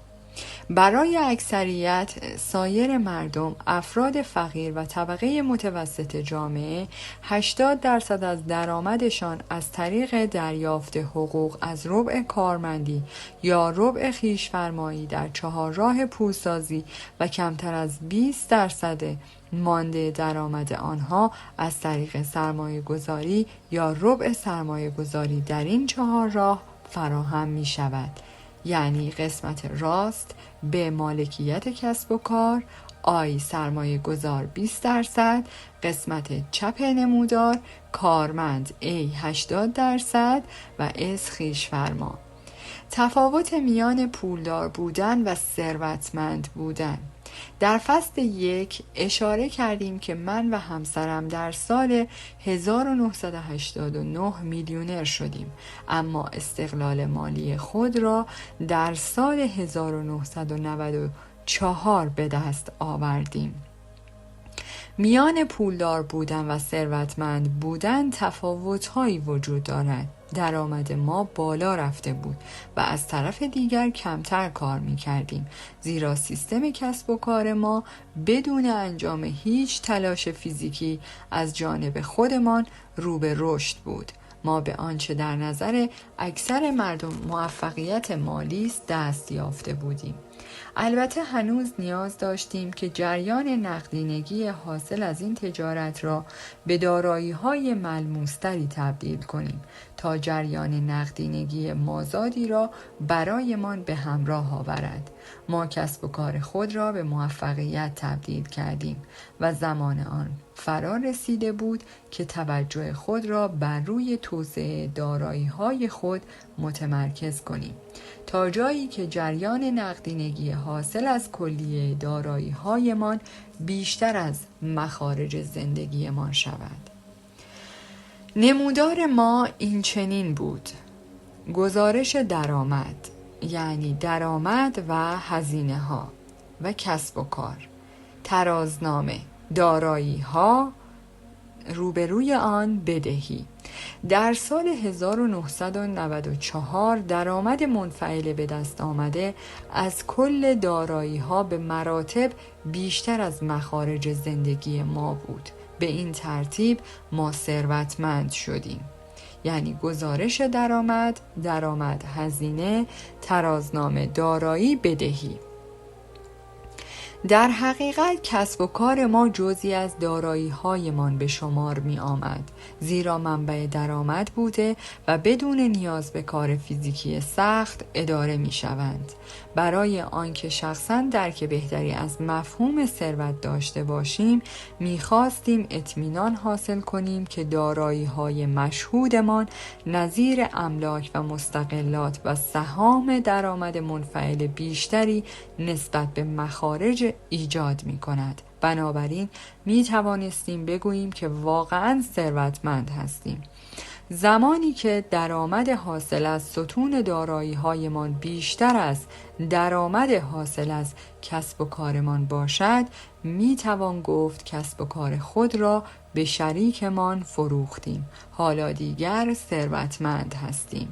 برای اکثریت سایر مردم، افراد فقیر و طبقه متوسط جامعه 80% از درآمدشان از طریق دریافت حقوق از ربع کارمندی یا ربع خویش‌فرمایی در چهارراه پولسازی و کمتر از 20% مانده درآمد آنها از طریق سرمایه گذاری یا ربع سرمایه گذاری در این چهارراه فراهم می شود. یعنی قسمت راست به مالکیت کسب و کار، آی سرمایه گذار 20%، قسمت چپ نمودار کارمند A 80% و S خویش‌فرما. تفاوت میان پولدار بودن و ثروتمند بودن. در فصل 1 اشاره کردیم که من و همسرم در سال 1989 میلیونر شدیم، اما استقلال مالی خود را در سال 1994 به دست آوردیم. میان پولدار بودن و ثروتمند بودن تفاوت‌هایی وجود دارد. درآمد ما بالا رفته بود و از طرف دیگر کمتر کار می‌کردیم، زیرا سیستم کسب و کار ما بدون انجام هیچ تلاش فیزیکی از جانب خودمان رو به رشد بود. ما به آنچه در نظر اکثر مردم موفقیت مالی است دست یافته بودیم. البته هنوز نیاز داشتیم که جریان نقدینگی حاصل از این تجارت را به دارایی‌های ملموس‌تری تبدیل کنیم تا جریان نقدینگی مازادی را برایمان به همراه آورد. ما کسب و کار خود را به موفقیت تبدیل کردیم و زمان آن فرا رسیده بود که توجه خود را بر روی توسعه دارایی‌های خود متمرکز کنیم، تا جایی که جریان نقدینگی حاصل از کلیه دارایی‌هایمان بیشتر از مخارج زندگیمان شود. نمودار ما این چنین بود: گزارش درآمد، یعنی درآمد و هزینه ها و کسب و کار. ترازنامه، دارایی ها، روبروی آن بدهی. در سال 1994 درآمد منفعل به دست آمده از کل دارایی ها به مراتب بیشتر از مخارج زندگی ما بود. به این ترتیب ما ثروتمند شدیم. یعنی گزارش درآمد، درآمد، هزینه، ترازنامه، دارایی، بدهی. در حقیقت کسب و کار ما جزئی از دارایی‌هایمان به شمار می آمد، زیرا منبع درآمد بوده و بدون نیاز به کار فیزیکی سخت اداره می شوند. برای آنکه شخصاً درک بهتری از مفهوم ثروت داشته باشیم، می خواستیم اطمینان حاصل کنیم که دارایی‌های مشهودمان نظیر املاک و مستقلات و سهام درآمد منفعل بیشتری نسبت به مخارج ایجاد می کند. بنابراین می توانستیم بگوییم که واقعاً ثروتمند هستیم. زمانی که درآمد حاصل از ستون دارایی‌هایمان بیشتر از درآمد حاصل از کسب و کارمان باشد، می توان گفت کسب و کار خود را به شریکمان فروختیم. حالا دیگر ثروتمند هستیم.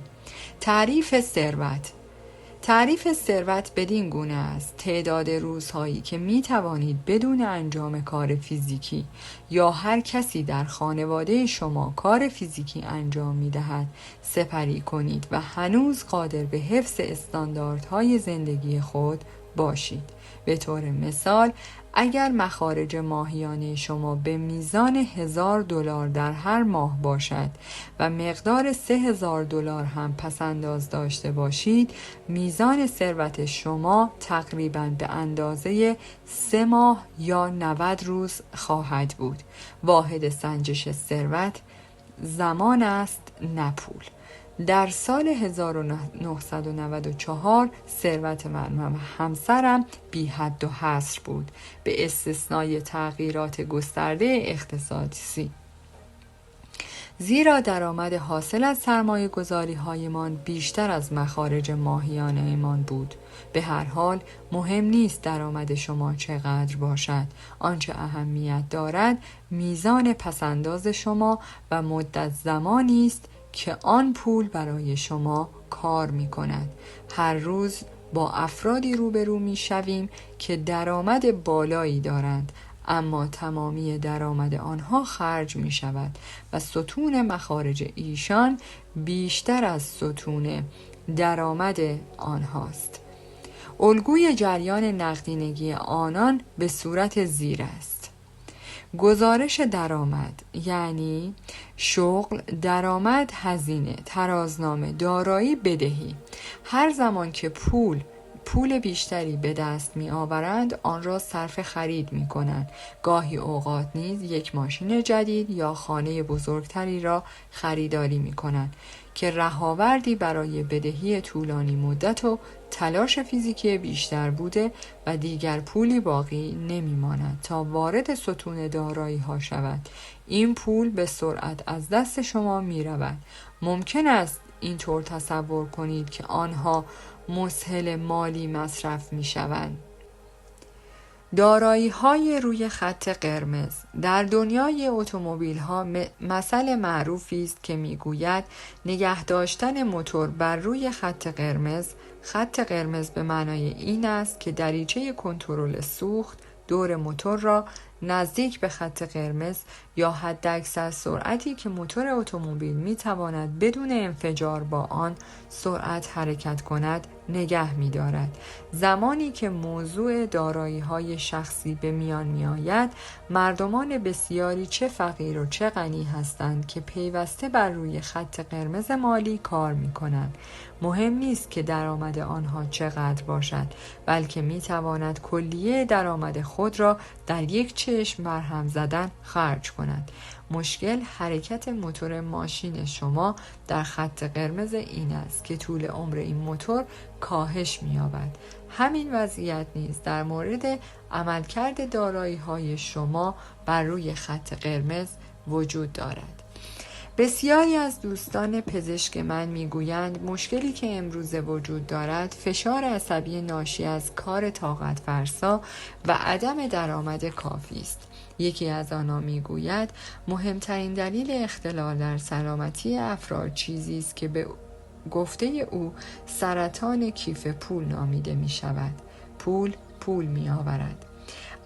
تعریف ثروت بدین گونه است: تعداد روزهایی که می توانید بدون انجام کار فیزیکی یا هر کسی در خانواده شما کار فیزیکی انجام می دهد سپری کنید و هنوز قادر به حفظ استانداردهای زندگی خود باشید. به طور مثال، اگر مخارج ماهیانه شما به میزان $1000 در هر ماه باشد و مقدار $3000 هم پسنداز داشته باشید، میزان ثروت شما تقریباً به اندازه 3 ماه یا 90 روز خواهد بود. واحد سنجش ثروت زمان است، نه پول. در سال 1994 ثروت من و همسرم بی حد و حصر بود، به استثنای تغییرات گسترده اقتصادی، زیرا درآمد حاصل از سرمایه گذاری هایمان بیشتر از مخارج ماهیانه ایمان بود. به هر حال مهم نیست درآمد شما چقدر باشد. آنچه اهمیت دارد میزان پسنداز شما و مدت زمانی است که آن پول برای شما کار می کند. هر روز با افرادی روبرو می شویم که درآمد بالایی دارند، اما تمامی درآمد آنها خرج می شود و ستون مخارج ایشان بیشتر از ستون درآمد آنهاست. الگوی جریان نقدینگی آنان به صورت زیر است: گزارش درآمد یعنی شغل، درآمد، هزینه، ترازنامه، دارایی، بدهی. هر زمان که پول بیشتری به دست می آورند آن را صرف خرید می کنند. گاهی اوقات نیز یک ماشین جدید یا خانه بزرگتری را خریداری می کنند که رهاوردی برای بدهی طولانی مدت و تلاش فیزیکی بیشتر بوده و دیگر پولی باقی نمی ماند تا وارد ستون دارایی ها شود. این پول به سرعت از دست شما می رود. ممکن است اینطور تصور کنید که آنها مسهل مالی مصرف می شوند. دارایی های روی خط قرمز. در دنیای اتومبیل ها مثل معروفی است که می گوید نگه داشتن موتور بر روی خط قرمز. خط قرمز به معنای این است که دریچه کنترل سوخت دور موتور را نزدیک به خط قرمز یا حداکثر سرعتی که موتور اتومبیل می تواند بدون انفجار با آن سرعت حرکت کند نگه می دارد. زمانی که موضوع دارایی های شخصی به میان می آید، مردمان بسیاری چه فقیر و چه غنی هستند که پیوسته بر روی خط قرمز مالی کار می کنند. مهم نیست که درآمد آنها چقدر باشد، بلکه می تواند کلیه درآمد خود را در یک چشم برهم زدن خرج کند. مشکل حرکت موتور ماشین شما در خط قرمز این است که طول عمر این موتور کاهش می‌یابد. همین وضعیت نیز در مورد عملکرد دارایی‌های شما بر روی خط قرمز وجود دارد. بسیاری از دوستان پزشک من میگویند مشکلی که امروزه وجود دارد فشار عصبی ناشی از کار طاقت فرسا و عدم درآمد کافی است. یکی از آنها میگوید مهمترین دلیل اختلال در سلامتی افراد چیزی است که به گفته او سرطان کیف پول نامیده می شود. پول می آورد.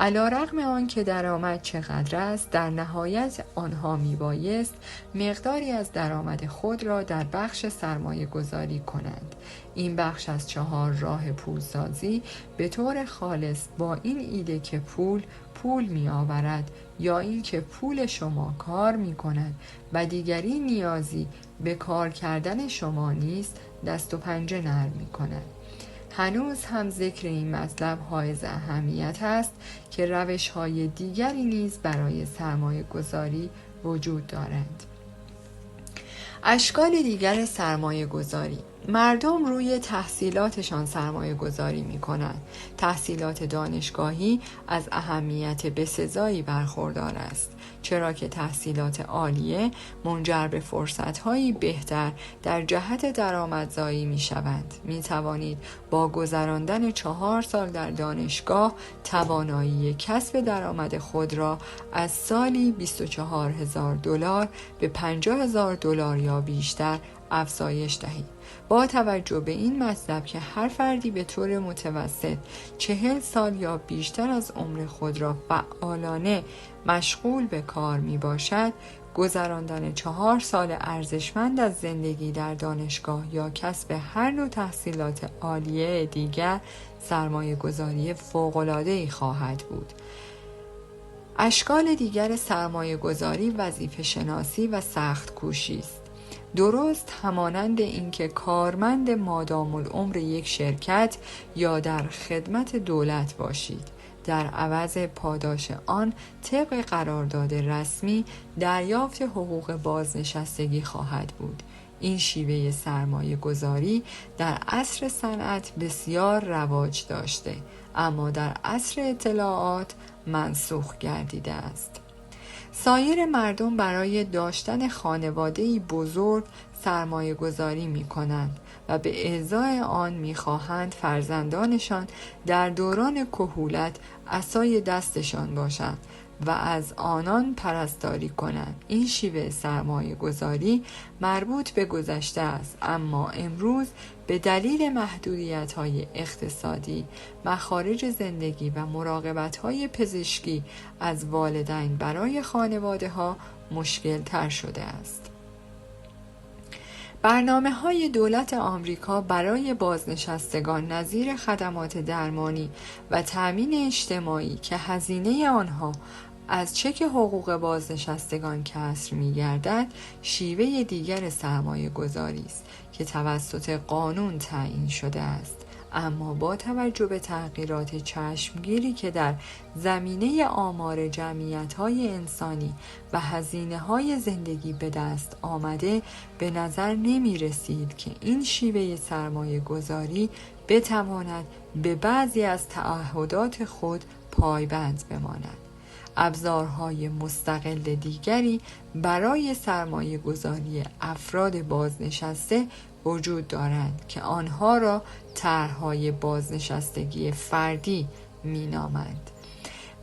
علی‌رغم آنکه درآمد چقدر است، در نهایت آنها میبایست مقداری از درآمد خود را در بخش سرمایه گذاری کنند. این بخش از 4 راه پولسازی به طور خالص با این ایده که پول می آورد یا این که پول شما کار می کند و دیگری نیازی به کار کردن شما نیست دست و پنجه نرم می کند. هنوز هم ذکر این مطلب حائز اهمیت است که روش‌های دیگری نیز برای سرمایه گذاری وجود دارند. اشکال دیگر سرمایه گذاری. مردم روی تحصیلاتشان سرمایه گذاری می کنند. تحصیلات دانشگاهی از اهمیت بسزایی برخوردار است، چرا که تحصیلات عالیه منجر به فرصت‌هایی بهتر در جهت درآمدزایی می شوند. می توانید با گذراندن 4 سال در دانشگاه توانایی کسب درآمد خود را از سالی $24,000 به $50,000 یا بیشتر افزایش دهید. با توجه به این مطلب که هر فردی به طور متوسط 40 سال یا بیشتر از عمر خود را فعالانه مشغول به کار می باشد، گذراندن 4 سال ارزشمند از زندگی در دانشگاه یا کسب هر نوع تحصیلات عالیه دیگر سرمایه گذاری فوق‌العاده‌ای خواهد بود. اشکال دیگر سرمایه گذاری وظیفه شناسی و سخت کوشی است. درست همانند اینکه کارمند مادام العمر یک شرکت یا در خدمت دولت باشید، در عوض پاداش آن طبق قرارداد رسمی دریافت حقوق بازنشستگی خواهد بود. این شیوه سرمایه گذاری در عصر صنعت بسیار رواج داشته، اما در عصر اطلاعات منسوخ گردیده است. سایر مردم برای داشتن خانواده‌ای بزرگ سرمایه گذاری می کنند و به ازای آن می خواهند فرزندانشان در دوران کهولت عصای دستشان باشند و از آنان پرستاری کنند. این شیوه سرمایه گذاری مربوط به گذشته است، اما امروز به دلیل محدودیت‌های اقتصادی، مخارج زندگی و مراقبت‌های پزشکی از والدین برای خانواده‌ها مشکل تر شده است. برنامه‌های دولت آمریکا برای بازنشستگان نظیر خدمات درمانی و تأمین اجتماعی که هزینه آنها از چک حقوق بازنشستگان کسر می‌گردد، شیوه دیگر سرمایه گذاری است که توسط قانون تعیین شده است. اما با توجه به تغییرات چشمگیری که در زمینه آمار جمعیت‌های انسانی و هزینه‌های زندگی به دست آمده، به نظر نمی رسید که این شیوه سرمایه گذاری بتواند به بعضی از تعهدات خود پایبند بماند. ابزارهای مستقل دیگری برای سرمایه گذاری افراد بازنشسته وجود دارند که آنها را طرح‌های بازنشستگی فردی می‌نامند.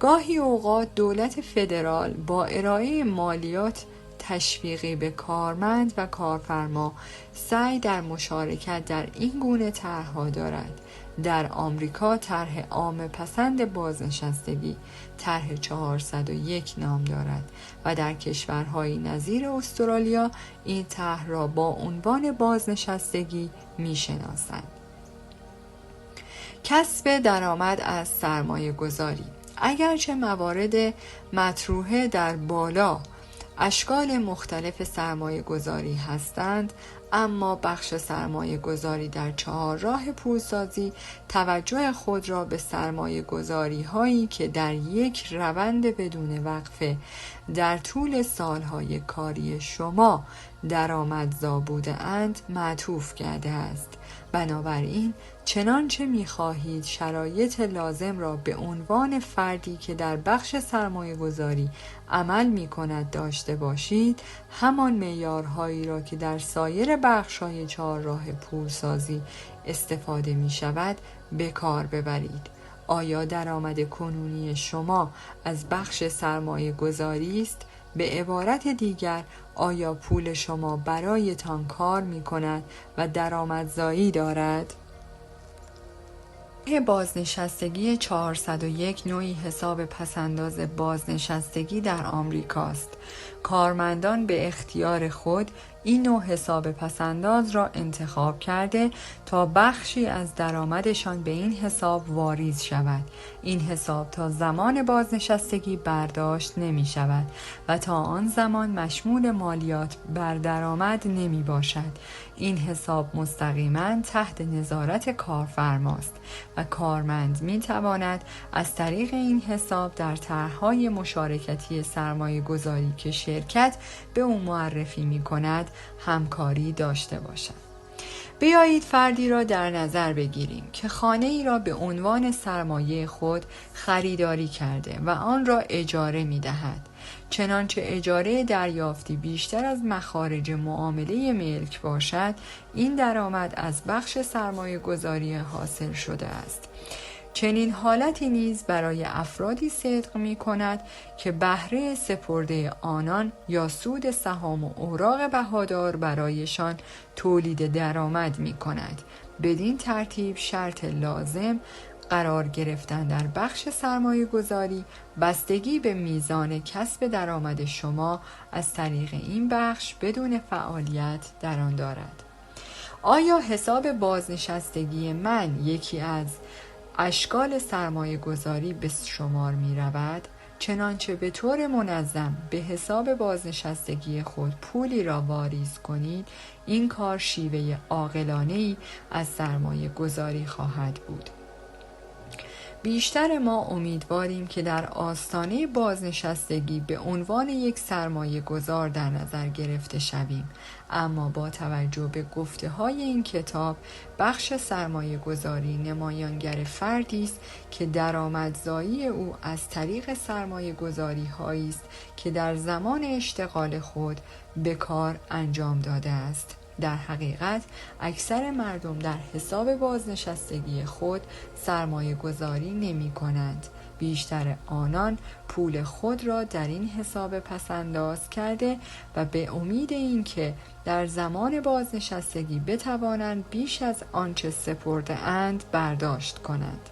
گاهی اوقات دولت فدرال با ارائه مالیات تشویقی به کارمند و کارفرما سعی در مشارکت در این گونه طرح‌ها دارد. در آمریکا طرح عامه پسند بازنشستگی طرح 401 نام دارد و در کشورهای نظیر استرالیا این طرح را با عنوان بازنشستگی می‌شناسند. کسب درآمد از سرمایه گذاری. اگرچه موارد مطروحه در بالا اشکال مختلف سرمایه گذاری هستند، اما بخش سرمایه گذاری در چهارراه پولسازی توجه خود را به سرمایه گذاری هایی که در یک روند بدون وقفه در طول سالهای کاری شما درآمدزا بوده اند معطوف کرده است. بنابراین چنانچه می‌خواهید شرایط لازم را به عنوان فردی که در بخش سرمایه گذاری عمل می‌کند داشته باشید، همان معیارهایی را که در سایر بخش‌های چهارراه پولسازی استفاده می‌شود به کار ببرید. آیا درآمد کنونی شما از بخش سرمایه گذاری است؟ به عبارت دیگر، آیا پول شما برایتان کار می کند و درآمدزایی دارد؟ بازنشستگی 401 نوعی حساب پسنداز بازنشستگی در آمریکاست. کارمندان به اختیار خود این نوع حساب پسنداز را انتخاب کرده تا بخشی از درآمدشان به این حساب واریز شود. این حساب تا زمان بازنشستگی برداشت نمی شود و تا آن زمان مشمول مالیات بر درآمد نمی باشد. این حساب مستقیما تحت نظارت کارفرماست و کارمند می تواند از طریق این حساب در طرح‌های مشارکتی سرمایه گذاری که شرکت به او معرفی می کند همکاری داشته باشد. بیایید فردی را در نظر بگیریم که خانه ای را به عنوان سرمایه خود خریداری کرده و آن را اجاره می دهد. چنانچه اجاره دریافتی بیشتر از مخارج معامله ملک باشد، این درآمد از بخش سرمایه گذاری حاصل شده است. چنین حالتی نیز برای افرادی صدق می کند که بهره سپرده آنان یا سود سهام و اوراق بهادار برایشان تولید درآمد می کند. بدین ترتیب شرط لازم قرار گرفتن در بخش سرمایه گذاری بستگی به میزان کسب درآمد شما از طریق این بخش بدون فعالیت در آن دارد. آیا حساب بازنشستگی من یکی از اشکال سرمایه گذاری به شمار می رود؟ چنانچه به طور منظم به حساب بازنشستگی خود پولی را واریز کنید، این کار شیوه عاقلانه‌ای از سرمایه گذاری خواهد بود. بیشتر ما امیدواریم که در آستانه بازنشستگی به عنوان یک سرمایه گذار در نظر گرفته شویم، اما با توجه به گفته های این کتاب، بخش سرمایه گذاری نمایانگر فردی است که درآمدزایی او از طریق سرمایه گذاری هایی است که در زمان اشتغال خود به کار انجام داده است. در حقیقت اکثر مردم در حساب بازنشستگی خود سرمایه گذاری نمی کنند بیشتر آنان پول خود را در این حساب پسنداز کرده و به امید اینکه در زمان بازنشستگی بتوانند بیش از آنچه سپرده اند برداشت کنند.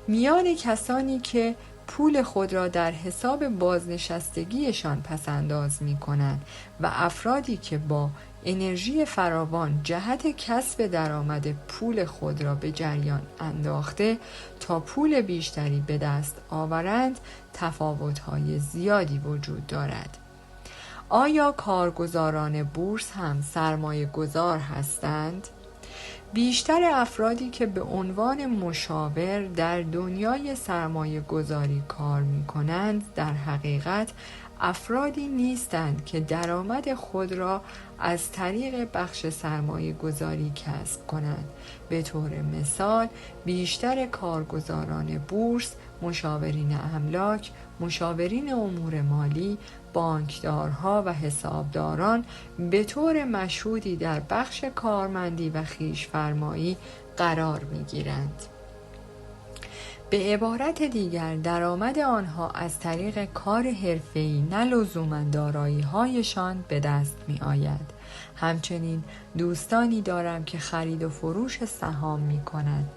میان کسانی که پول خود را در حساب بازنشستگیشان پسنداز می کنند و افرادی که با انرژی فراوان جهت کسب درآمد پول خود را به جریان انداخته تا پول بیشتری به دست آورند، تفاوت‌های زیادی وجود دارد. آیا کارگزاران بورس هم سرمایه گذار هستند؟ بیشتر افرادی که به عنوان مشاور در دنیای سرمایه گذاری کار می کنند در حقیقت افرادی نیستند که درآمد خود را از طریق بخش سرمایه گذاری کسب کنند. به طور مثال بیشتر کارگزاران بورس، مشاورین املاک، مشاورین امور مالی، بانکدارها و حسابداران به طور مشهودی در بخش کارمندی و خویش‌فرمایی قرار می‌گیرند. به عبارت دیگر درآمد آنها از طریق کار حرفه‌ای نه لزوماً دارایی‌هایشان به دست می‌آید. همچنین دوستانی دارم که خرید و فروش سهام می‌کنند.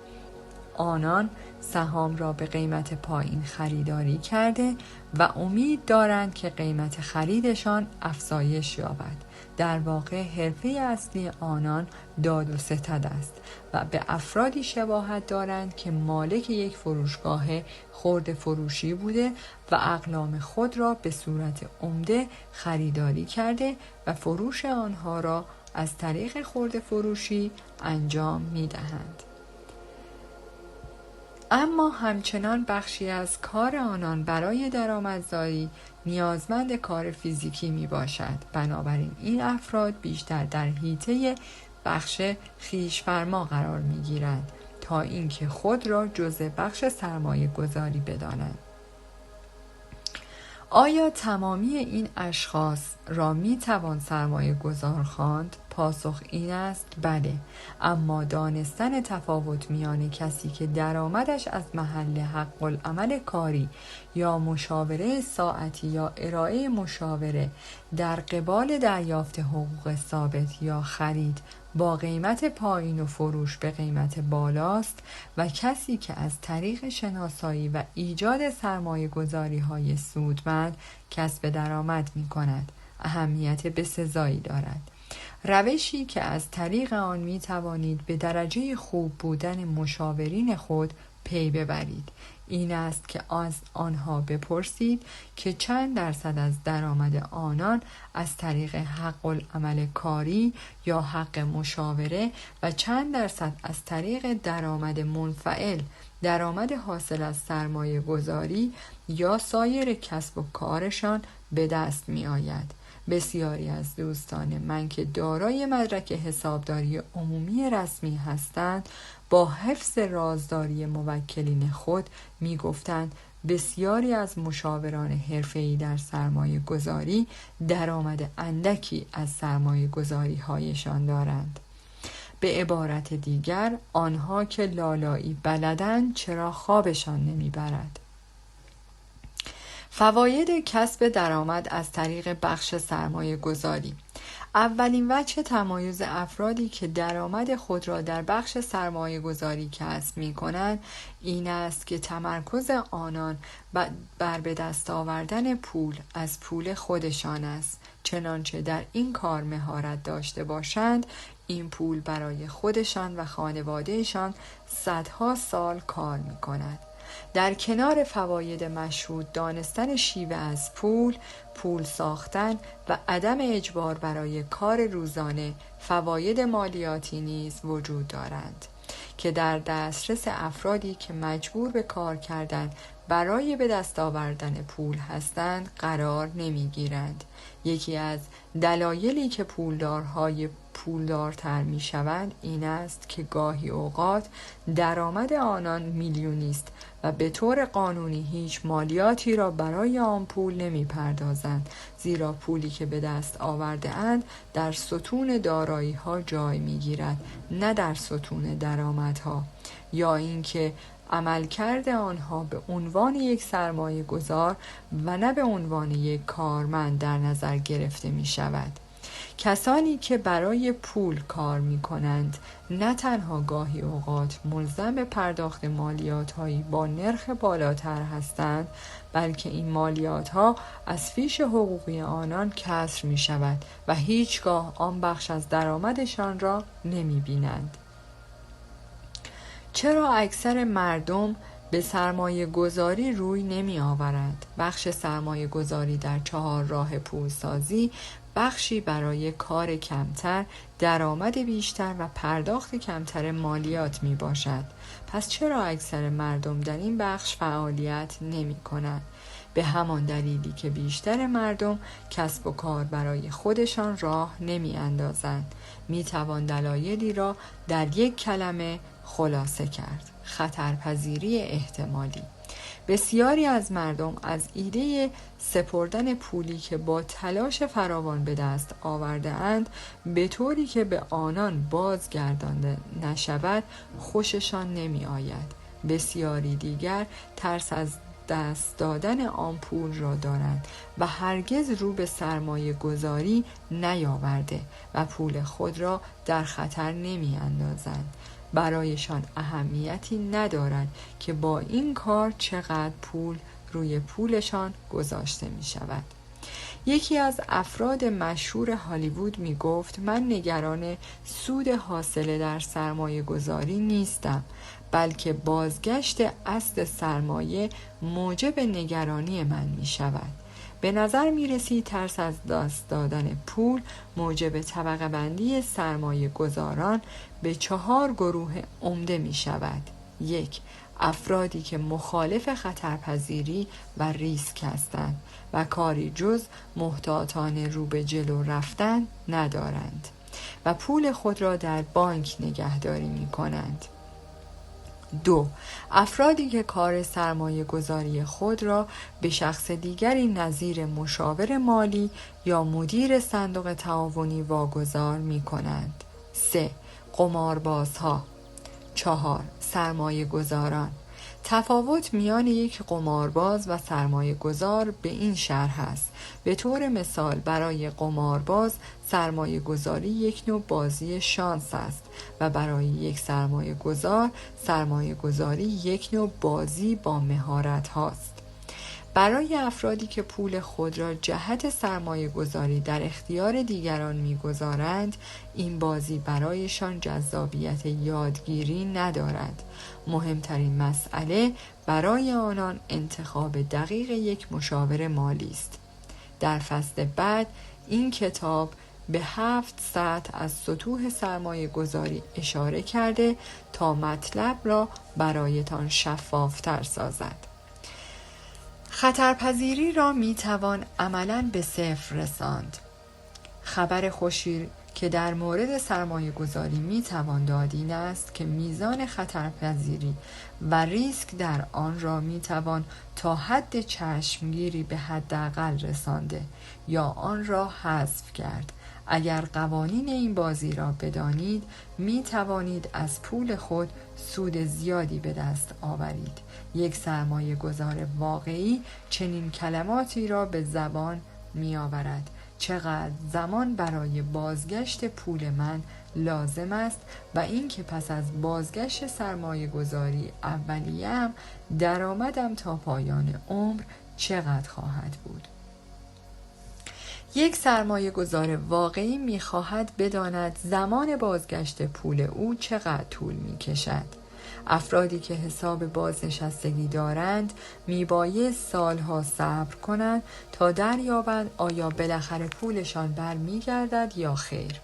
آنان سهام را به قیمت پایین خریداری کرده و امید دارند که قیمت خریدشان افزایش یابد. در واقع حرفه اصلی آنان داد و ستد است و به افرادی شباهت دارند که مالک یک فروشگاه خرده فروشی بوده و اقلام خود را به صورت عمده خریداری کرده و فروش آنها را از طریق خرده فروشی انجام می دهند. اما همچنان بخشی از کار آنان برای درآمدزایی نیازمند کار فیزیکی می باشد. بنابراین این افراد بیشتر در حیطه بخش خویش‌فرما قرار می گیرند تا اینکه خود را جزء بخش سرمایه گذاری بدانند. آیا تمامی این اشخاص را می توان سرمایه گذار خواند؟ پاسخ این است بله، اما دانستن تفاوت میان کسی که درآمدش از محل حق العمل کاری یا مشاوره ساعتی یا ارائه مشاوره در قبال دریافت حقوق ثابت یا خرید با قیمت پایین و فروش به قیمت بالاست و کسی که از طریق شناسایی و ایجاد سرمایه گذاری های سودمند کسب درآمد می کند اهمیت بسزایی دارد. روشی که از طریق آن می توانید به درجه خوب بودن مشاورین خود پی ببرید این است که از آنها بپرسید که چند درصد از درآمد آنان از طریق حق العمل کاری یا حق مشاوره و چند درصد از طریق درآمد منفعل، درآمد حاصل از سرمایه گذاری یا سایر کسب و کارشان به دست می آید. بسیاری از دوستان من که دارای مدرک حسابداری عمومی رسمی هستند با حفظ رازداری موکلین خود می گفتند بسیاری از مشاوران حرفه‌ای در سرمایه گذاری درآمد اندکی از سرمایه گذاری هایشان دارند. به عبارت دیگر آنها که لالایی بلدند چرا خوابشان نمی برد؟ فواید کسب درآمد از طریق بخش سرمایه گذاری. اولین وجه تمایز افرادی که درآمد خود را در بخش سرمایه گذاری کسب می کنند این است که تمرکز آنان بر به دست آوردن پول از پول خودشان است. چنانچه در این کار مهارت داشته باشند این پول برای خودشان و خانوادهشان صدها سال کار می کند. در کنار فواید مشهود دانستن شیوه از پول ساختن و عدم اجبار برای کار روزانه فواید مالیاتی نیز وجود دارند که در دسترس افرادی که مجبور به کار کردن برای به دست آوردن پول هستند قرار نمی گیرند. یکی از دلایلی که پولدارتر می شوند این است که گاهی اوقات درآمد آنان میلیونی است و به طور قانونی هیچ مالیاتی را برای آن پول نمی پردازند، زیرا پولی که به دست آورده اند در ستون دارایی ها جای می گیرد نه در ستون درآمدها، یا اینکه عملکرد آنها به عنوان یک سرمایه گذار و نه به عنوان یک کارمند در نظر گرفته می شود. کسانی که برای پول کار می کنند نه تنها گاهی اوقات ملزم به پرداخت مالیات هایی با نرخ بالاتر هستند، بلکه این مالیات ها از فیش حقوقی آنان کسر می شود و هیچگاه آن بخش از درآمدشان را نمی بینند. چرا اکثر مردم به سرمایه گذاری روی نمی آورند؟ بخش سرمایه گذاری در 4 راه پولسازی بخشی برای کار کمتر، درآمد بیشتر و پرداخت کمتر مالیات می باشد. پس چرا اکثر مردم در این بخش فعالیت نمی کنند؟ به همان دلیلی که بیشتر مردم کسب و کار برای خودشان راه نمی اندازند. می توان دلایلی را در یک کلمه خلاصه کرد: خطرپذیری احتمالی. بسیاری از مردم از ایده سپردن پولی که با تلاش فراوان به دست آورده اند به طوری که به آنان بازگردانده نشود خوششان نمی آید. بسیاری دیگر ترس از دست دادن آن پول را دارند و هرگز رو به سرمایه گذاری نیاورده و پول خود را در خطر نمی اندازند. برایشان اهمیتی ندارد که با این کار چقدر پول روی پولشان گذاشته می شود. یکی از افراد مشهور هالیوود می گفت: من نگران سود حاصله در سرمایه گذاری نیستم، بلکه بازگشت اصل سرمایه موجب نگرانی من می شود. به نظر می رسید ترس از دست دادن پول موجب طبقه بندی سرمایه گذاران به 4 گروه عمده می شود. 1. افرادی که مخالف خطرپذیری و ریسک هستند و کاری جز محتاطانه رو به جلو رفتن ندارند و پول خود را در بانک نگهداری می کنند. 2. افرادی که کار سرمایه گذاری خود را به شخص دیگری نظیر مشاور مالی یا مدیر صندوق تعاونی واگذار می کنند. 3. قماربازها. 4. سرمایه گذاران. تفاوت میان یک قمارباز و سرمایه گذار به این شرح است: به طور مثال برای قمارباز سرمایه گذاری یک نوع بازی شانس است و برای یک سرمایه گذاری یک نوع بازی با مهارت هاست. برای افرادی که پول خود را جهت سرمایه گذاری در اختیار دیگران می‌گذارند، این بازی برایشان جذابیت یادگیری ندارد. مهمترین مسئله برای آنان انتخاب دقیق یک مشاور مالی است. در فصل بعد این کتاب به 7 سطح از سطوح سرمایه گذاری اشاره کرده تا مطلب را برایتان شفافتر سازد. خطرپذیری را می توان عملاً به 0 رساند. خبر خوشی که در مورد سرمایه گذاری می توان داد این است که میزان خطرپذیری و ریسک در آن را می توان تا حد چشمگیری به حداقل رسانده یا آن را حذف کرد. اگر قوانین این بازی را بدانید می توانید از پول خود سود زیادی به دست آورید. یک سرمایه گذار واقعی چنین کلماتی را به زبان می آورد: چقدر زمان برای بازگشت پول من لازم است و اینکه پس از بازگشت سرمایه گذاری اولیم درآمدم تا پایان عمر چقدر خواهد بود. یک سرمایه گذار واقعی می خواهد بداند زمان بازگشت پول او چقدر طول می کشد. افرادی که حساب بازنشستگی دارند می باید سالها صبر کنند تا دریابند آیا بالاخره پولشان برمی گردد یا خیر.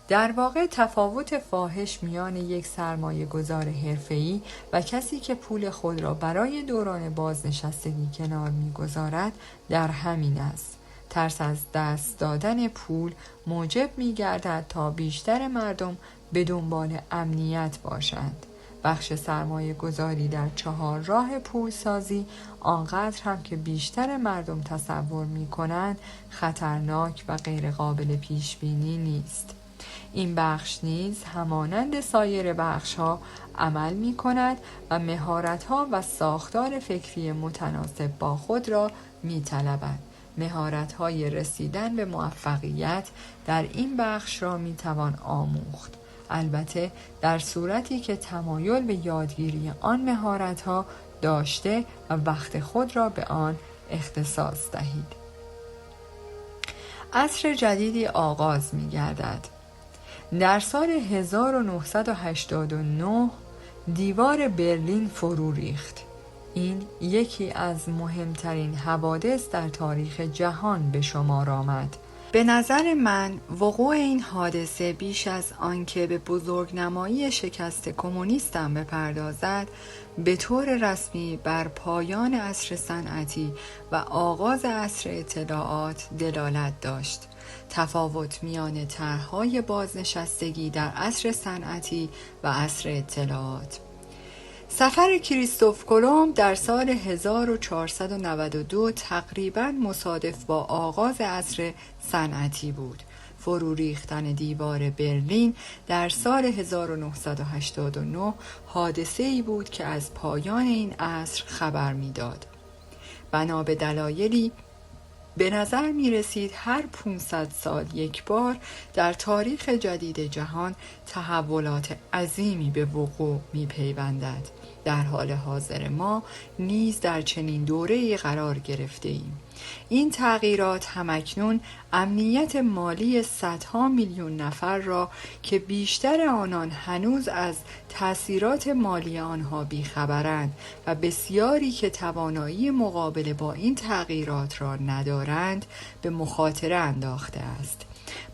در واقع تفاوت فاحش میان یک سرمایه گذار حرفه‌ای و کسی که پول خود را برای دوران بازنشستگی کنار می گذارد در همین است: ترس از دست دادن پول موجب می گردد تا بیشتر مردم به دنبال امنیت باشند. بخش سرمایه گذاری در 4 راه پولسازی آنقدر هم که بیشتر مردم تصور می کنند خطرناک و غیر قابل پیش بینی نیست. این بخش نیز همانند سایر بخش‌ها عمل می‌کند و مهارت‌ها و ساختار فکری متناسب با خود را می‌طلبد. مهارت‌های رسیدن به موفقیت در این بخش را می‌توان آموخت، البته در صورتی که تمایل به یادگیری آن مهارت‌ها داشته و وقت خود را به آن اختصاص دهید. عصر جدیدی آغاز می‌گردد. در سال 1989 دیوار برلین فرو ریخت. این یکی از مهمترین حوادث در تاریخ جهان به شمار آمد. به نظر من وقوع این حادثه بیش از آنکه به بزرگنمایی شکست کمونیستم بپردازد، به طور رسمی بر پایان عصر صنعتی و آغاز عصر اطلاعات دلالت داشت. تفاوت میان طرح‌های بازنشستگی در عصر صنعتی و عصر اطلاعات. سفر کریستوف کلمب در سال 1492 تقریباً مصادف با آغاز عصر صنعتی بود. فرو ریختن دیوار برلین در سال 1989 حادثه‌ای بود که از پایان این عصر خبر می‌داد. بنا به دلایلی به نظر می رسید هر 500 سال یک بار در تاریخ جدید جهان تحولات عظیمی به وقوع می پیوندد. در حال حاضر ما نیز در چنین دوره‌ای قرار گرفته ایم. این تغییرات همکنون امنیت مالی صدها میلیون نفر را که بیشتر آنان هنوز از تأثیرات مالی آنها بیخبرند و بسیاری که توانایی مقابله با این تغییرات را ندارند به مخاطره انداخته است.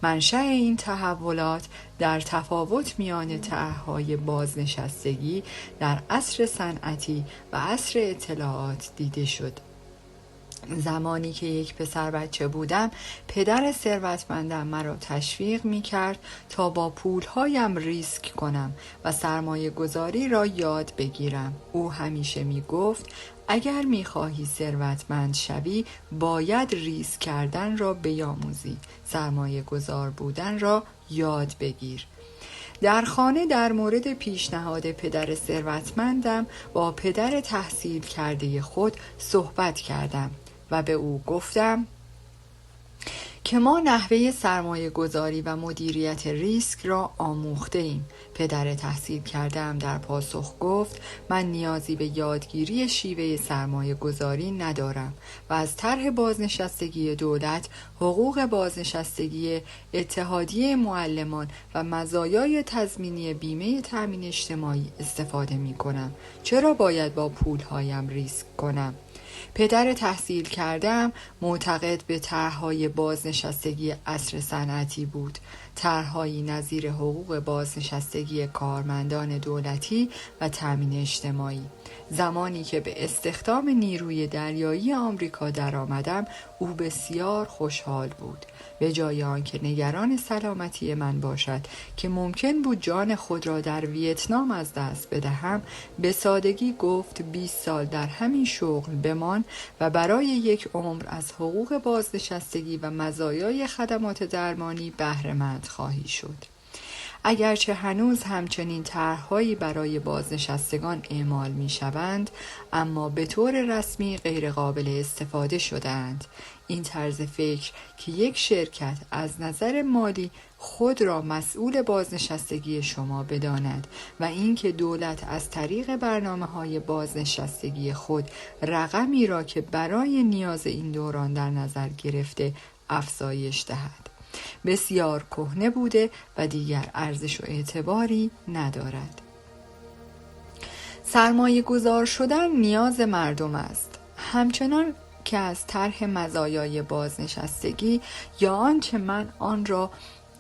منشأ این تحولات در تفاوت میان طرح‌های بازنشستگی در عصر صنعتی و عصر اطلاعات دیده شد. زمانی که یک پسر بچه بودم، پدر ثروتمندم مرا تشویق می کرد تا با پولهایم ریسک کنم و سرمایه گذاری را یاد بگیرم. او همیشه می گفت اگر می خواهی ثروتمند شوی باید ریسک کردن را بیاموزی، سرمایه گذار بودن را یاد بگیر. در خانه در مورد پیشنهاد پدر ثروتمندم با پدر تحصیل کرده خود صحبت کردم و به او گفتم که ما نحوه سرمایه گذاری و مدیریت ریسک را آموخته ایم. پدر تحصیل کرده‌ام در پاسخ گفت من نیازی به یادگیری شیوه سرمایه گذاری ندارم و از طرح بازنشستگی دولت، حقوق بازنشستگی، اتحادیه معلمان و مزایای تضمینی بیمه تأمین اجتماعی استفاده می کنم. چرا باید با پولهایم ریسک کنم؟ پدر تحصیل کرده‌ام معتقد به طرح‌های بازنشستگی عصر صنعتی بود، طرح‌هایی نظیر حقوق بازنشستگی کارمندان دولتی و تأمین اجتماعی. زمانی که به استخدام نیروی دریایی آمریکا درآمدم، او بسیار خوشحال بود. به جای آنکه نگران سلامتی من باشد که ممکن بود جان خود را در ویتنام از دست بدهم، به سادگی گفت 20 سال در همین شغل بمان و برای یک عمر از حقوق بازنشستگی و مزایای خدمات درمانی بهره‌مند خواهی شد. اگرچه هنوز همچنین طرح‌هایی برای بازنشستگان اعمال می‌شوند، اما به طور رسمی غیر قابل استفاده شده‌اند. این طرز فکر که یک شرکت از نظر مالی خود را مسئول بازنشستگی شما بداند و اینکه دولت از طریق برنامه‌های بازنشستگی خود رقمی را که برای نیاز این دوران در نظر گرفته افزایش دهد، بسیار کهنه بوده و دیگر ارزش و اعتباری ندارد. سرمایه گذار شدن نیاز مردم است. همچنان که از طرح مزایای بازنشستگی یا آنچه من آن را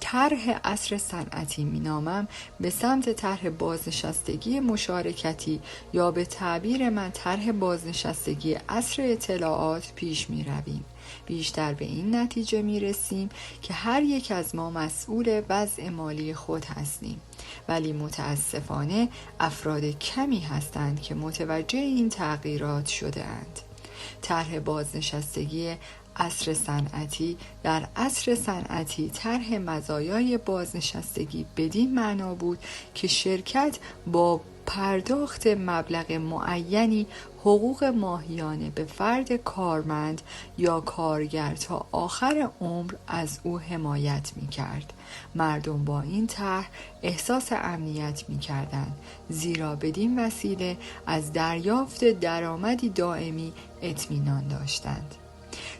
طرح عصر صنعتی مینامم به سمت طرح بازنشستگی مشارکتی یا به تعبیر من طرح بازنشستگی عصر اطلاعات پیش می رویم، بیشتر به این نتیجه می رسیم که هر یک از ما مسئول وضع مالی خود هستیم، ولی متاسفانه افراد کمی هستند که متوجه این تغییرات شده اند. طرح بازنشستگی عصر صنعتی. در عصر صنعتی طرح مزایای بازنشستگی بدین معنا بود که شرکت با پرداخت مبلغ معینی حقوق ماهیانه به فرد کارمند یا کارگر تا آخر عمر از او حمایت می‌کرد. مردم با این طرح احساس امنیت می‌کردند، زیرا بدین وسیله از دریافت درآمدی دائمی اطمینان داشتند.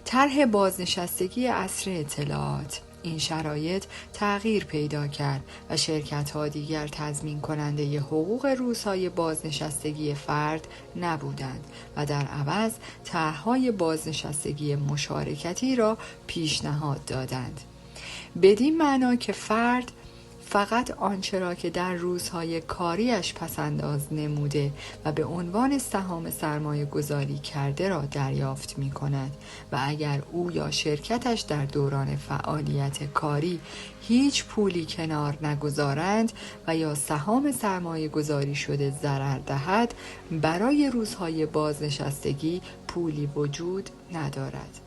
طرح بازنشستگی عصر اطلاعات. این شرایط تغییر پیدا کرد و شرکت‌ها دیگر تضمین کننده حقوق روزهای بازنشستگی فرد نبودند و در عوض طرح‌های بازنشستگی مشارکتی را پیشنهاد دادند. بدین معنا که فرد فقط آنچه را که در روزهای کاریش پسنداز نموده و به عنوان سهام سرمایه گذاری کرده را دریافت می کند و اگر او یا شرکتش در دوران فعالیت کاری هیچ پولی کنار نگذارند و یا سهام سرمایه گذاری شده ضرر دهد، برای روزهای بازنشستگی پولی وجود ندارد.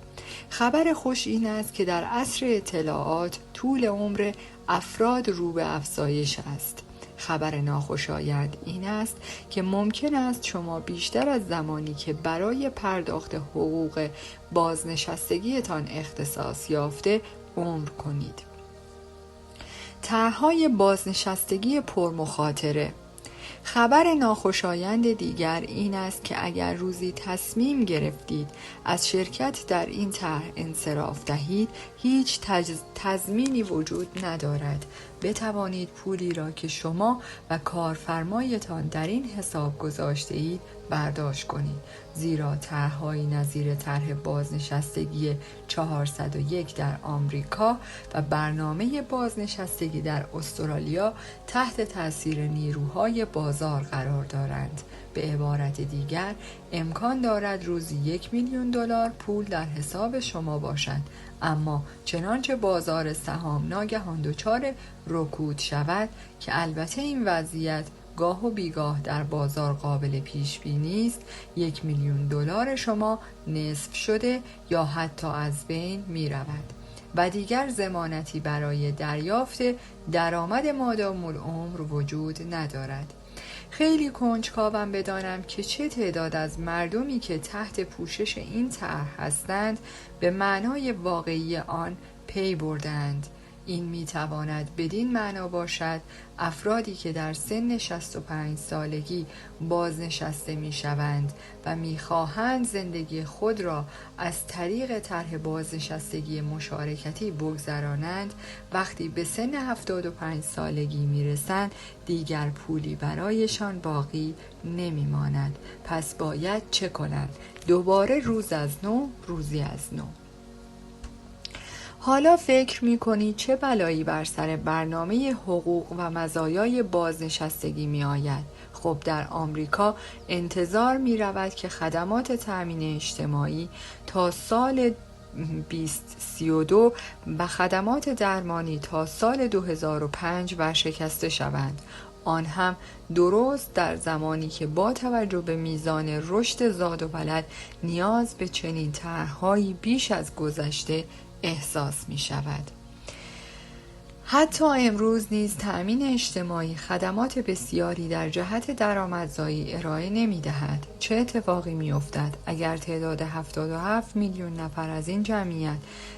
خبر خوش این است که در عصر اطلاعات طول عمر افراد رو به افزایش است. خبر ناخوشایند این است که ممکن است شما بیشتر از زمانی که برای پرداخت حقوق بازنشستگیتان اختصاص یافته عمر کنید. طرح‌های بازنشستگی پرمخاطره. خبر ناخوشایند دیگر این است که اگر روزی تصمیم گرفتید از شرکت در این طرح انصراف دهید، هیچ تضمینی وجود ندارد بتوانید پولی را که شما و کارفرمایتان در این حساب گذاشته اید برداشت کنید، زیرا طرح‌هایی نظیر طرح بازنشستگی 401 در آمریکا و برنامه بازنشستگی در استرالیا تحت تاثیر نیروهای بازار قرار دارند. به عبارت دیگر، امکان دارد روزی $1,000,000 پول در حساب شما باشد، اما چنانچه بازار سهام ناگهان دچار رکود شود که البته این وضعیت گاه و بیگاه در بازار قابل پیش بینی است، $1,000,000 شما نصف شده یا حتی از بین می رود و دیگر ضمانتی برای دریافت درآمد مادام العمر وجود ندارد. خیلی کنجکاوم بدانم که چه تعداد از مردمی که تحت پوشش این طرح هستند به معنای واقعی آن پی بردند. این میتواند بدین معنا باشد افرادی که در سن 65 سالگی بازنشسته میشوند و میخواهند زندگی خود را از طریق طرح بازنشستگی مشارکتی بگذرانند، وقتی به سن 75 سالگی میرسند دیگر پولی برایشان باقی نمیماند. پس باید چه کنند؟ دوباره روزی از نو. حالا فکر می‌کنید چه بلایی بر سر برنامه حقوق و مزایای بازنشستگی می آید؟ خب در آمریکا انتظار می رود که خدمات تأمین اجتماعی تا سال 2032 و خدمات درمانی تا سال 2005 ورشکسته شوند. آن هم درست در زمانی که با توجه به میزان رشد زاد و ولد نیاز به چنین طرح‌هایی بیش از گذشته احساس می شود. حتی امروز نیز تأمین اجتماعی خدمات بسیاری در جهت درآمدزایی ارائه نمی دهد. چه اتفاقی می افتد اگر تعداد 77 میلیون نفر از این جمعیت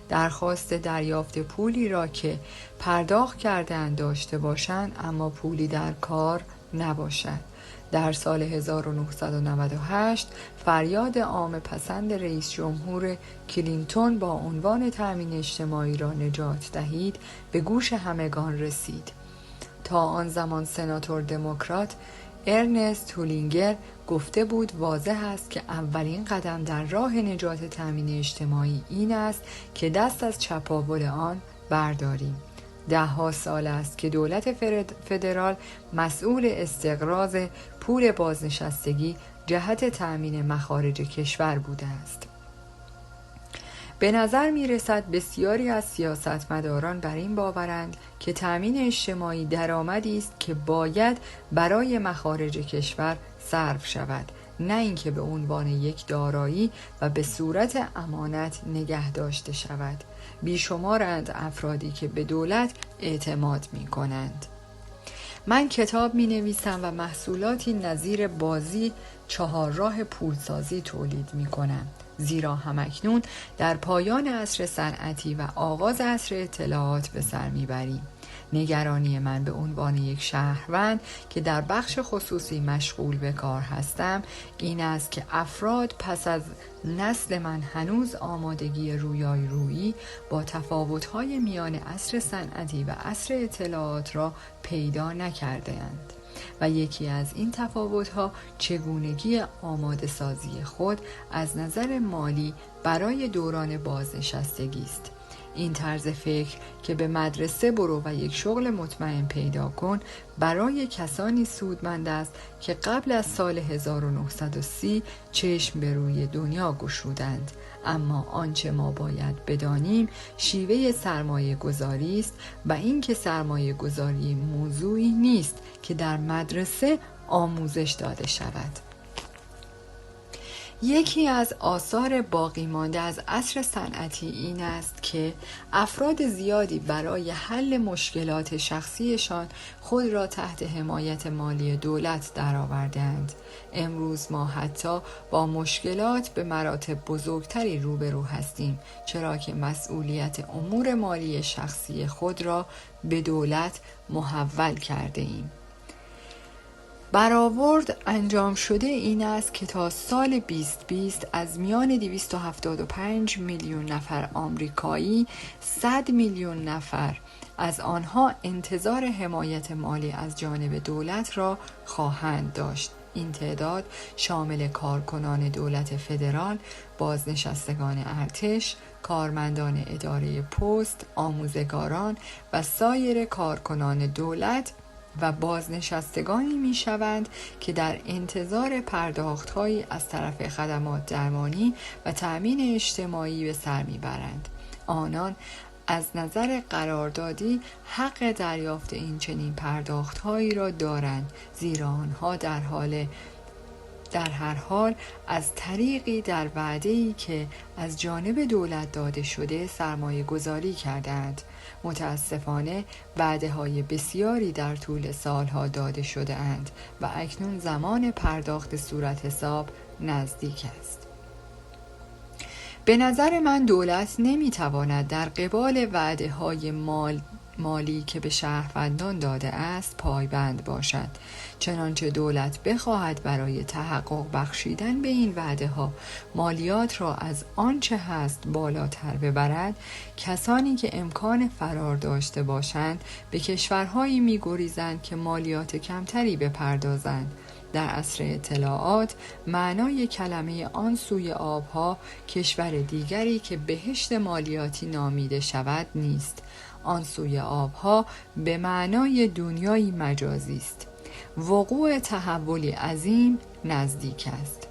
درخواست دریافت پولی را که پرداخت کرده‌اند داشته باشند اما پولی در کار نباشد؟ در سال 1998 فریاد عام پسند رئیس جمهور کلینتون با عنوان تأمین اجتماعی را نجات دهید به گوش همگان رسید. تا آن زمان سناتور دموکرات ارنست هولینگر گفته بود واضح است که اولین قدم در راه نجات تأمین اجتماعی این است که دست از چپاول آن برداریم. 10 سال است که دولت فدرال مسئول استقراض پول بازنشستگی جهت تأمین مخارج کشور بوده است. به نظر می رسد بسیاری از سیاستمداران بر این باورند که تأمین اجتماعی درآمدی است که باید برای مخارج کشور صرف شود. نه اینکه به عنوان یک دارایی و به صورت امانت نگه داشته شود. بیشمارند افرادی که به دولت اعتماد می کنند. من کتاب می نویسم و محصولاتی نظیر بازی 4 راه پولسازی تولید می کنم، زیرا همکنون در پایان عصر صنعتی و آغاز عصر اطلاعات به سر می بریم. نگرانی من به عنوان یک شهروند که در بخش خصوصی مشغول به کار هستم این است که افراد پس از نسل من هنوز آمادگی رویایی با تفاوت‌های میان عصر صنعتی و عصر اطلاعات را پیدا نکرده‌اند و یکی از این تفاوت‌ها چگونگی آماده سازی خود از نظر مالی برای دوران بازنشستگی است. این طرز فکر که به مدرسه برو و یک شغل مطمئن پیدا کن برای کسانی سودمند است که قبل از سال 1930 چشم به روی دنیا گشودند. اما آنچه ما باید بدانیم شیوه سرمایه گذاری است و این که سرمایه گذاری موضوعی نیست که در مدرسه آموزش داده شود. یکی از آثار باقی مانده از عصر صنعتی این است که افراد زیادی برای حل مشکلات شخصیشان خود را تحت حمایت مالی دولت درآورده‌اند. امروز ما حتی با مشکلات به مراتب بزرگتری روبرو هستیم، چرا که مسئولیت امور مالی شخصی خود را به دولت محول کرده ایم. برآورد انجام شده این است که تا سال 2020 از میان 275 میلیون نفر آمریکایی 100 میلیون نفر از آنها انتظار حمایت مالی از جانب دولت را خواهند داشت. این تعداد شامل کارکنان دولت فدرال، بازنشستگان ارتش، کارمندان اداره پست، آموزگاران و سایر کارکنان دولت و بازنشستگانی می شوند که در انتظار پرداخت‌هایی از طرف خدمات درمانی و تأمین اجتماعی به سر می برند. آنان از نظر قراردادی حق دریافت این چنین پرداخت‌هایی را دارند، زیرا آنها در هر حال از طریقی در وعده‌ای که از جانب دولت داده شده سرمایه گذاری کردند. متاسفانه وعده‌های بسیاری در طول سالها داده شده اند و اکنون زمان پرداخت صورت حساب نزدیک است. به نظر من دولت نمیتواند در قبال وعده‌های مالی که به شهروندان داده است پایبند باشد. چنانچه دولت بخواهد برای تحقق بخشیدن به این وعده‌ها مالیات را از آنچه هست بالاتر ببرد، کسانی که امکان فرار داشته باشند به کشورهایی می‌گریزند که مالیات کمتری بپردازند. در عصر اطلاعات معنای کلمه آن سوی آبها کشور دیگری که بهشت مالیاتی نامیده شود نیست. آن سوی آبها به معنای دنیای مجازی است. وقوع تحولی عظیم نزدیک است.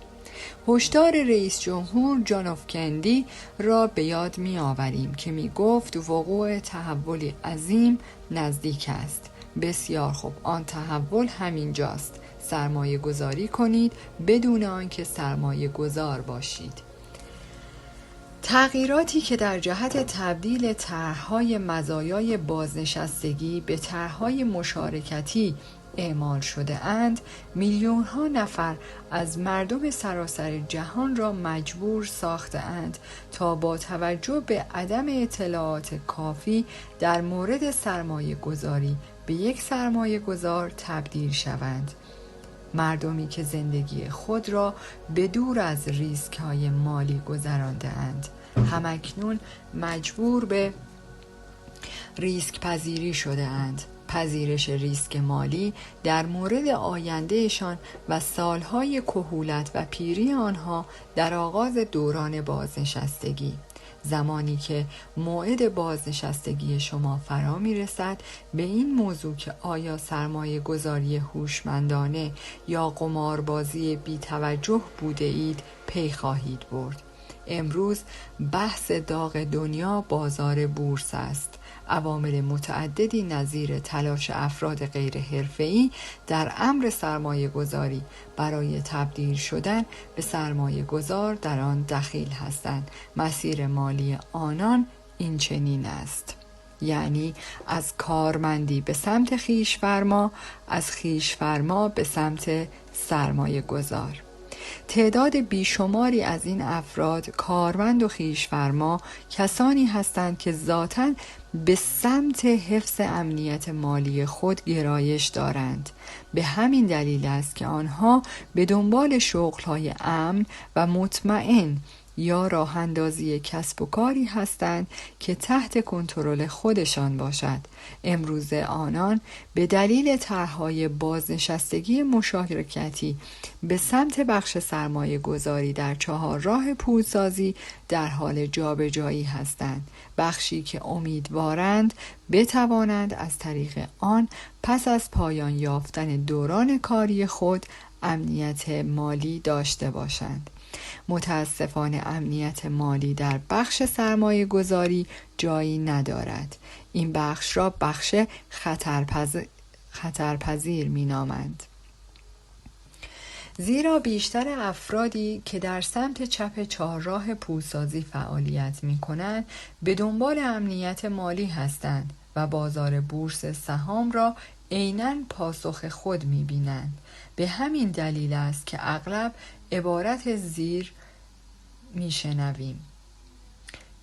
هشدار رئیس جمهور جان اف کندی را به یاد می آوریم که می گفت وقوع تحولی عظیم نزدیک است. بسیار خوب، آن تحول همینجاست. سرمایه گذاری کنید بدون آنکه سرمایه گذار باشید. تغییراتی که در جهت تبدیل طرح‌های مزایای بازنشستگی به طرح‌های مشارکتی اعمال شده اند، میلیون ها نفر از مردم سراسر جهان را مجبور ساخته اند تا با توجه به عدم اطلاعات کافی در مورد سرمایه گذاری به یک سرمایه گذار تبدیل شوند. مردمی که زندگی خود را به دور از ریسک های مالی گذرانده اند، همکنون مجبور به ریسک پذیری شده اند. پذیرش ریسک مالی در مورد آیندهشان و سالهای کهولت و پیری آنها در آغاز دوران بازنشستگی. زمانی که موعد بازنشستگی شما فرا می رسد، به این موضوع که آیا سرمایه گذاری هوشمندانه یا قماربازی بی توجه بوده اید پی خواهید برد. امروز بحث داغ دنیا بازار بورس است. عوامل متعددی نظیر تلاش افراد غیر حرفه‌ای در امر سرمایه گذاری برای تبدیل شدن به سرمایه گذار در آن دخیل هستند. مسیر مالی آنان این چنین است: یعنی از کارمندی به سمت خویش‌فرما، از خویش‌فرما به سمت سرمایه گذار. تعداد بیشماری از این افراد کارمند و خویش‌فرما کسانی هستند که ذاتاً به سمت حفظ امنیت مالی خود گرایش دارند. به همین دلیل است که آنها به دنبال شغل‌های امن و مطمئن یا راه اندازی کسب و کاری هستند که تحت کنترل خودشان باشد. امروزه آنان به دلیل طرح‌های بازنشستگی مشارکتی به سمت بخش سرمایه گذاری در چهارراه پولسازی در حال جابجایی هستند. بخشی که امیدوارند بتوانند از طریق آن پس از پایان یافتن دوران کاری خود امنیت مالی داشته باشند. متاسفانه امنیت مالی در بخش سرمایه گذاری جایی ندارد. این بخش را بخش خطرپذیر می نامند. زیرا بیشتر افرادی که در سمت چپ چهارراه پولسازی فعالیت می کنند به دنبال امنیت مالی هستند و بازار بورس سهام را عیناً پاسخ خود می بینند. به همین دلیل است که اغلب عبارت زیر می شنویم: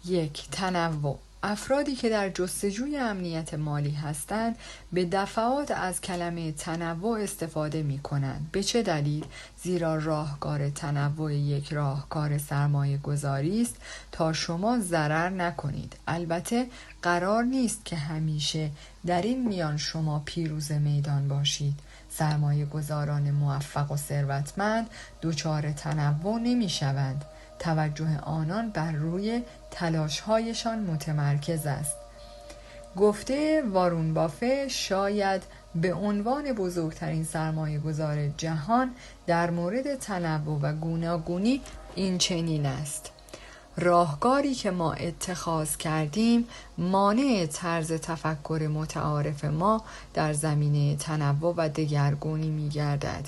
1. تنوع. افرادی که در جستجوی امنیت مالی هستند به دفعات از کلمه تنوع استفاده می کنند. به چه دلیل؟ زیرا راهکار تنوع یک راهکار سرمایه گذاری است تا شما ضرر نکنید. البته قرار نیست که همیشه در این میان شما پیروز میدان باشید. سرمایه گذاران موفق و ثروتمند دچار تنوع نمی شوند. توجه آنان بر روی تلاش‌هایشان متمرکز است. گفته وارون بافت شاید به عنوان بزرگترین سرمایه گذار جهان در مورد تنوع و گوناگونی این چنین است: راهکاری که ما اتخاذ کردیم مانع طرز تفکر متعارف ما در زمینه تنوع و دگرگونی می گردد.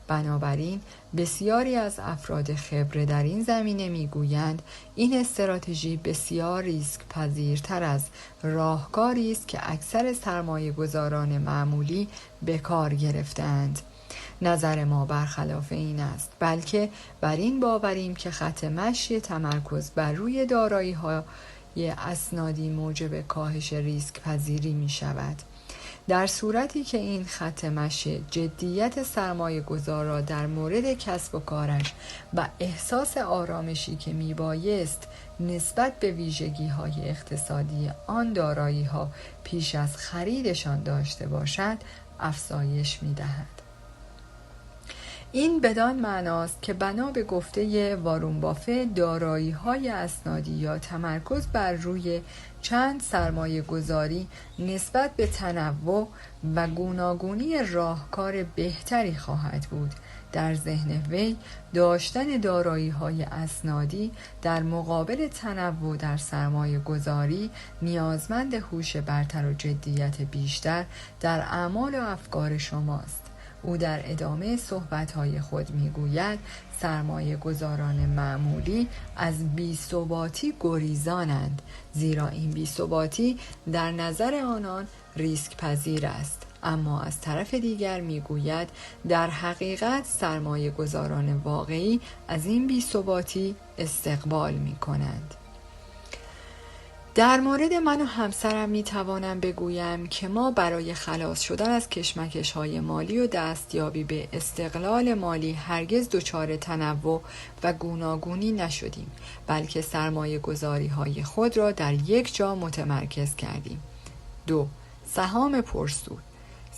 بنابراین بسیاری از افراد خبره در این زمینه میگویند این استراتژی بسیار ریسک پذیرتر از راهکاری است که اکثر سرمایه گذاران معمولی به کار گرفتند. نظر ما برخلاف این است، بلکه بر این باوریم که خط مشی تمرکز بر روی دارایی‌های اسنادی موجب کاهش ریسک پذیری می شود. در صورتی که این خط مشی جدیت سرمایه گذار را در مورد کسب و کارش و احساس آرامشی که می بایست نسبت به ویژگی های اقتصادی آن دارایی ها پیش از خریدشان داشته باشد افزایش می دهد. این بدان معناست که بنا به گفته وارون بافت دارایی‌های اسنادی یا تمرکز بر روی چند سرمایه گذاری نسبت به تنوع و گوناگونی راهکار بهتری خواهد بود. در ذهن وی داشتن دارایی‌های اسنادی در مقابل تنوع در سرمایه گذاری نیازمند هوش برتر و جدیت بیشتر در اعمال و افکار شماست. او در ادامه صحبت‌های خود می‌گوید سرمایه گذاران معمولی از بی‌ثباتی گریزانند، زیرا این بی‌ثباتی در نظر آنان ریسک پذیر است. اما از طرف دیگر می‌گوید در حقیقت سرمایه گذاران واقعی از این بی‌ثباتی استقبال می‌کنند. در مورد من و همسرم می توانم بگویم که ما برای خلاص شدن از کشمکش‌های مالی و دستیابی به استقلال مالی هرگز دچار تنوع و گوناگونی نشدیم، بلکه سرمایه گذاری‌های خود را در یک جا متمرکز کردیم. 2. سهام پرسود.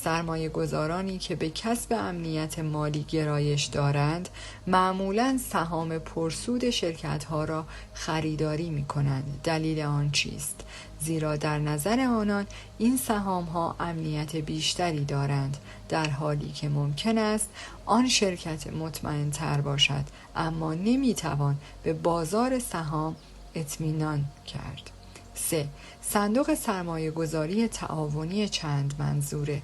سرمایه گذارانی که به کسب امنیت مالی گرایش دارند معمولاً سهام پرسود شرکت‌ها را خریداری می‌کنند. دلیل آن چیست؟ زیرا در نظر آنان این سهام‌ها امنیت بیشتری دارند، در حالی که ممکن است آن شرکت مطمئن‌تر باشد اما نمی‌توان به بازار سهام اطمینان کرد. 3. صندوق سرمایه گذاری تعاونی چند منظوره.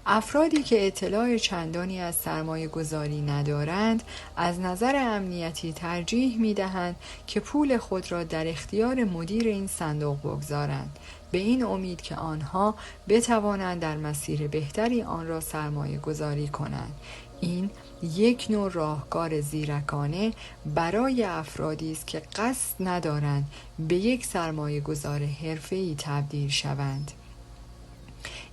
افرادی که اطلاع چندانی از سرمایه گذاری ندارند از نظر امنیتی ترجیح می دهند که پول خود را در اختیار مدیر این صندوق بگذارند، به این امید که آنها بتوانند در مسیر بهتری آن را سرمایه گذاری کنند. این یک نوع راهکار زیرکانه برای افرادی است که قصد ندارند به یک سرمایه گذار حرفه‌ای تبدیل شوند.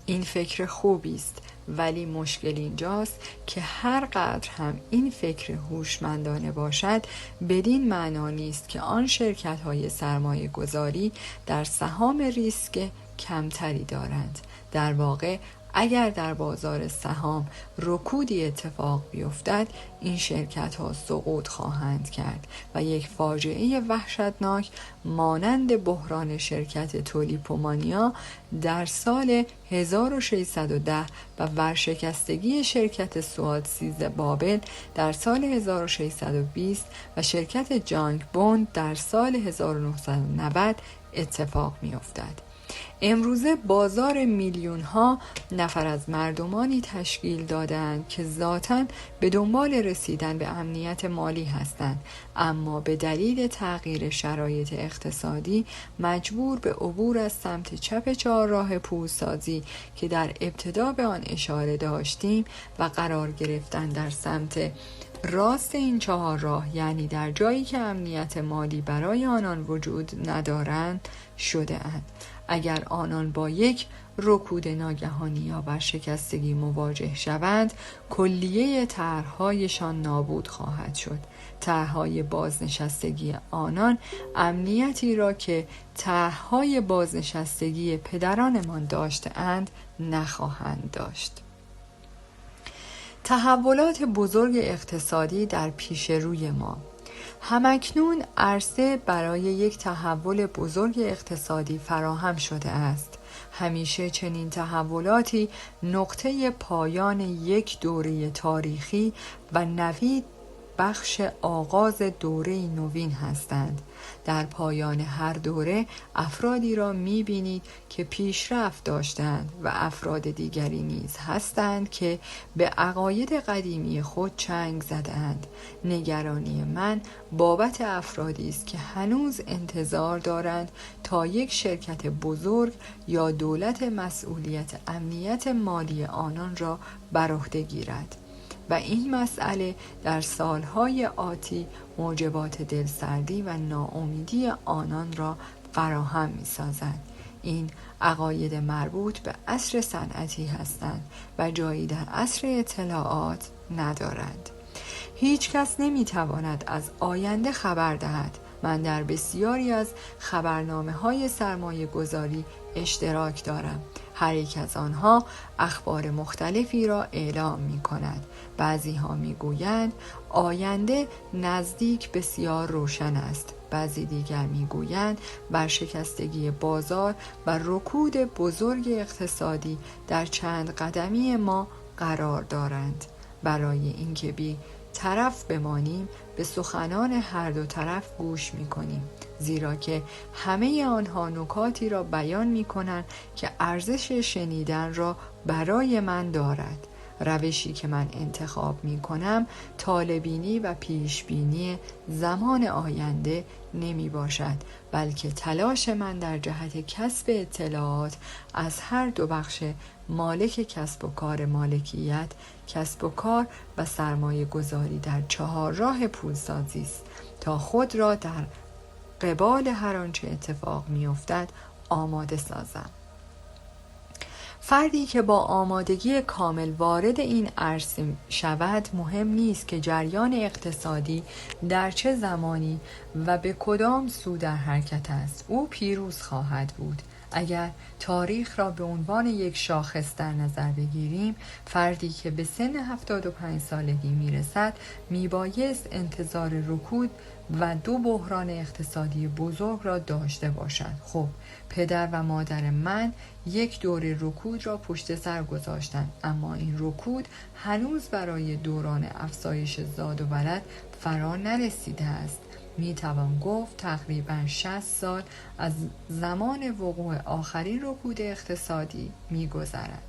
این فکر خوبی است، ولی مشکل اینجاست که هر قدر هم این فکر هوشمندانه باشد بدین معنا نیست که آن شرکت‌های سرمایه گذاری در سهام ریسک کمتری دارند. در واقع اگر در بازار سهام رکودی اتفاق بیفتد، این شرکت‌ها سقوط خواهند کرد و یک فاجعه وحشتناک مانند بحران شرکت تولیپومانیا در سال 1610 و ورشکستگی شرکت سوادسیز بابل در سال 1620 و شرکت جانگ بوند در سال 1990 اتفاق می‌افتد. امروزه بازار میلیون ها نفر از مردمانی تشکیل دادند که ذاتاً به دنبال رسیدن به امنیت مالی هستند، اما به دلیل تغییر شرایط اقتصادی مجبور به عبور از سمت چپ چهارراه پولسازی که در ابتدا به آن اشاره داشتیم و قرار گرفتن در سمت راست این چهارراه، یعنی در جایی که امنیت مالی برای آنان وجود ندارند، شده اند. اگر آنان با یک رکود ناگهانی یا ورشکستگی مواجه شوند، کلیه طرح‌هایشان نابود خواهد شد. طرح‌های بازنشستگی آنان امنیتی را که طرح‌های بازنشستگی پدرانمان داشته‌اند نخواهند داشت. تحولات بزرگ اقتصادی در پیش روی ما. همکنون عرصه برای یک تحول بزرگ اقتصادی فراهم شده است. همیشه چنین تحولاتی نقطه پایان یک دوره تاریخی و نوید بخش آغاز دوره نوین هستند. در پایان هر دوره افرادی را می‌بینید که پیشرفت داشتند و افراد دیگری نیز هستند که به عقاید قدیمی خود چنگ زدند. نگرانی من بابت افرادی است که هنوز انتظار دارند تا یک شرکت بزرگ یا دولت مسئولیت امنیت مالی آنان را بر عهده گیرد و این مسئله در سالهای آتی موجبات دلسردی و ناامیدی آنان را فراهم می‌سازد. این عقاید مربوط به عصر صنعتی هستند و جایی در عصر اطلاعات ندارند. هیچ کس نمی‌تواند از آینده خبر دهد. من در بسیاری از خبرنامه‌های سرمایه گذاری اشتراک دارم. هر یک از آنها اخبار مختلفی را اعلام می کند. بعضی ها می گویند آینده نزدیک بسیار روشن است. بعضی دیگر می گویند ورشکستگی بازار و رکود بزرگ اقتصادی در چند قدمی ما قرار دارند. برای اینکه بی طرف بمانیم به سخنان هر دو طرف گوش می کنیم، زیرا که همه آنها نکاتی را بیان می کنند که ارزش شنیدن را برای من دارد. روشی که من انتخاب می کنم طالبینی و پیشبینی زمان آینده نمی باشد، بلکه تلاش من در جهت کسب اطلاعات از هر دو بخش مالک کسب و کار مالکیت، کسب و کار و سرمایه گذاری در چهارراه پولسازی است تا خود را در قبال هر آنچه اتفاق می افتد آماده سازم. فردی که با آمادگی کامل وارد این عرصه شود مهم نیست که جریان اقتصادی در چه زمانی و به کدام سو در حرکت است، او پیروز خواهد بود. اگر تاریخ را به عنوان یک شاخص در نظر بگیریم، فردی که به سن 75 سالگی میرسد میبایست انتظار رکود و دو بحران اقتصادی بزرگ را داشته باشد. خب پدر و مادر من یک دوره رکود را پشت سر گذاشتند، اما این رکود هنوز برای دوران افزایش زاد و ولد فرا نرسیده است. میتوان گفت تقریباً 60 سال از زمان وقوع آخرین رکود اقتصادی میگذرد.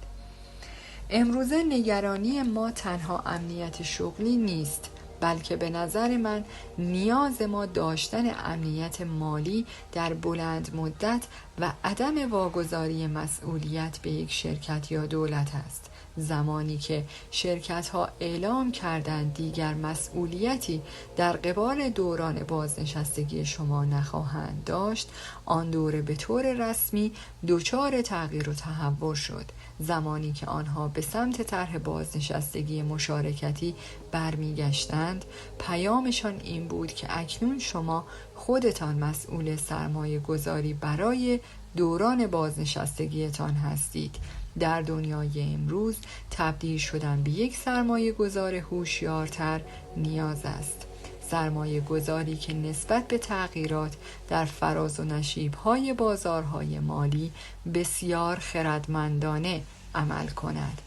امروزه نگرانی ما تنها امنیت شغلی نیست، بلکه به نظر من نیاز ما داشتن امنیت مالی در بلند مدت و عدم واگذاری مسئولیت به یک شرکت یا دولت است. زمانی که شرکت‌ها اعلام کردند دیگر مسئولیتی در قبال دوران بازنشستگی شما نخواهند داشت، آن دوره به طور رسمی دچار تغییر و تحول شد. زمانی که آنها به سمت طرح بازنشستگی مشارکتی برمیگشتند، پیامشان این بود که اکنون شما خودتان مسئول سرمایه گذاری برای دوران بازنشستگیتان هستید. در دنیای امروز تبدیل شدن به یک سرمایه گذار هوشیارتر نیاز است. سرمایه گذاری که نسبت به تغییرات در فراز و نشیب‌های بازارهای مالی بسیار خردمندانه عمل کند.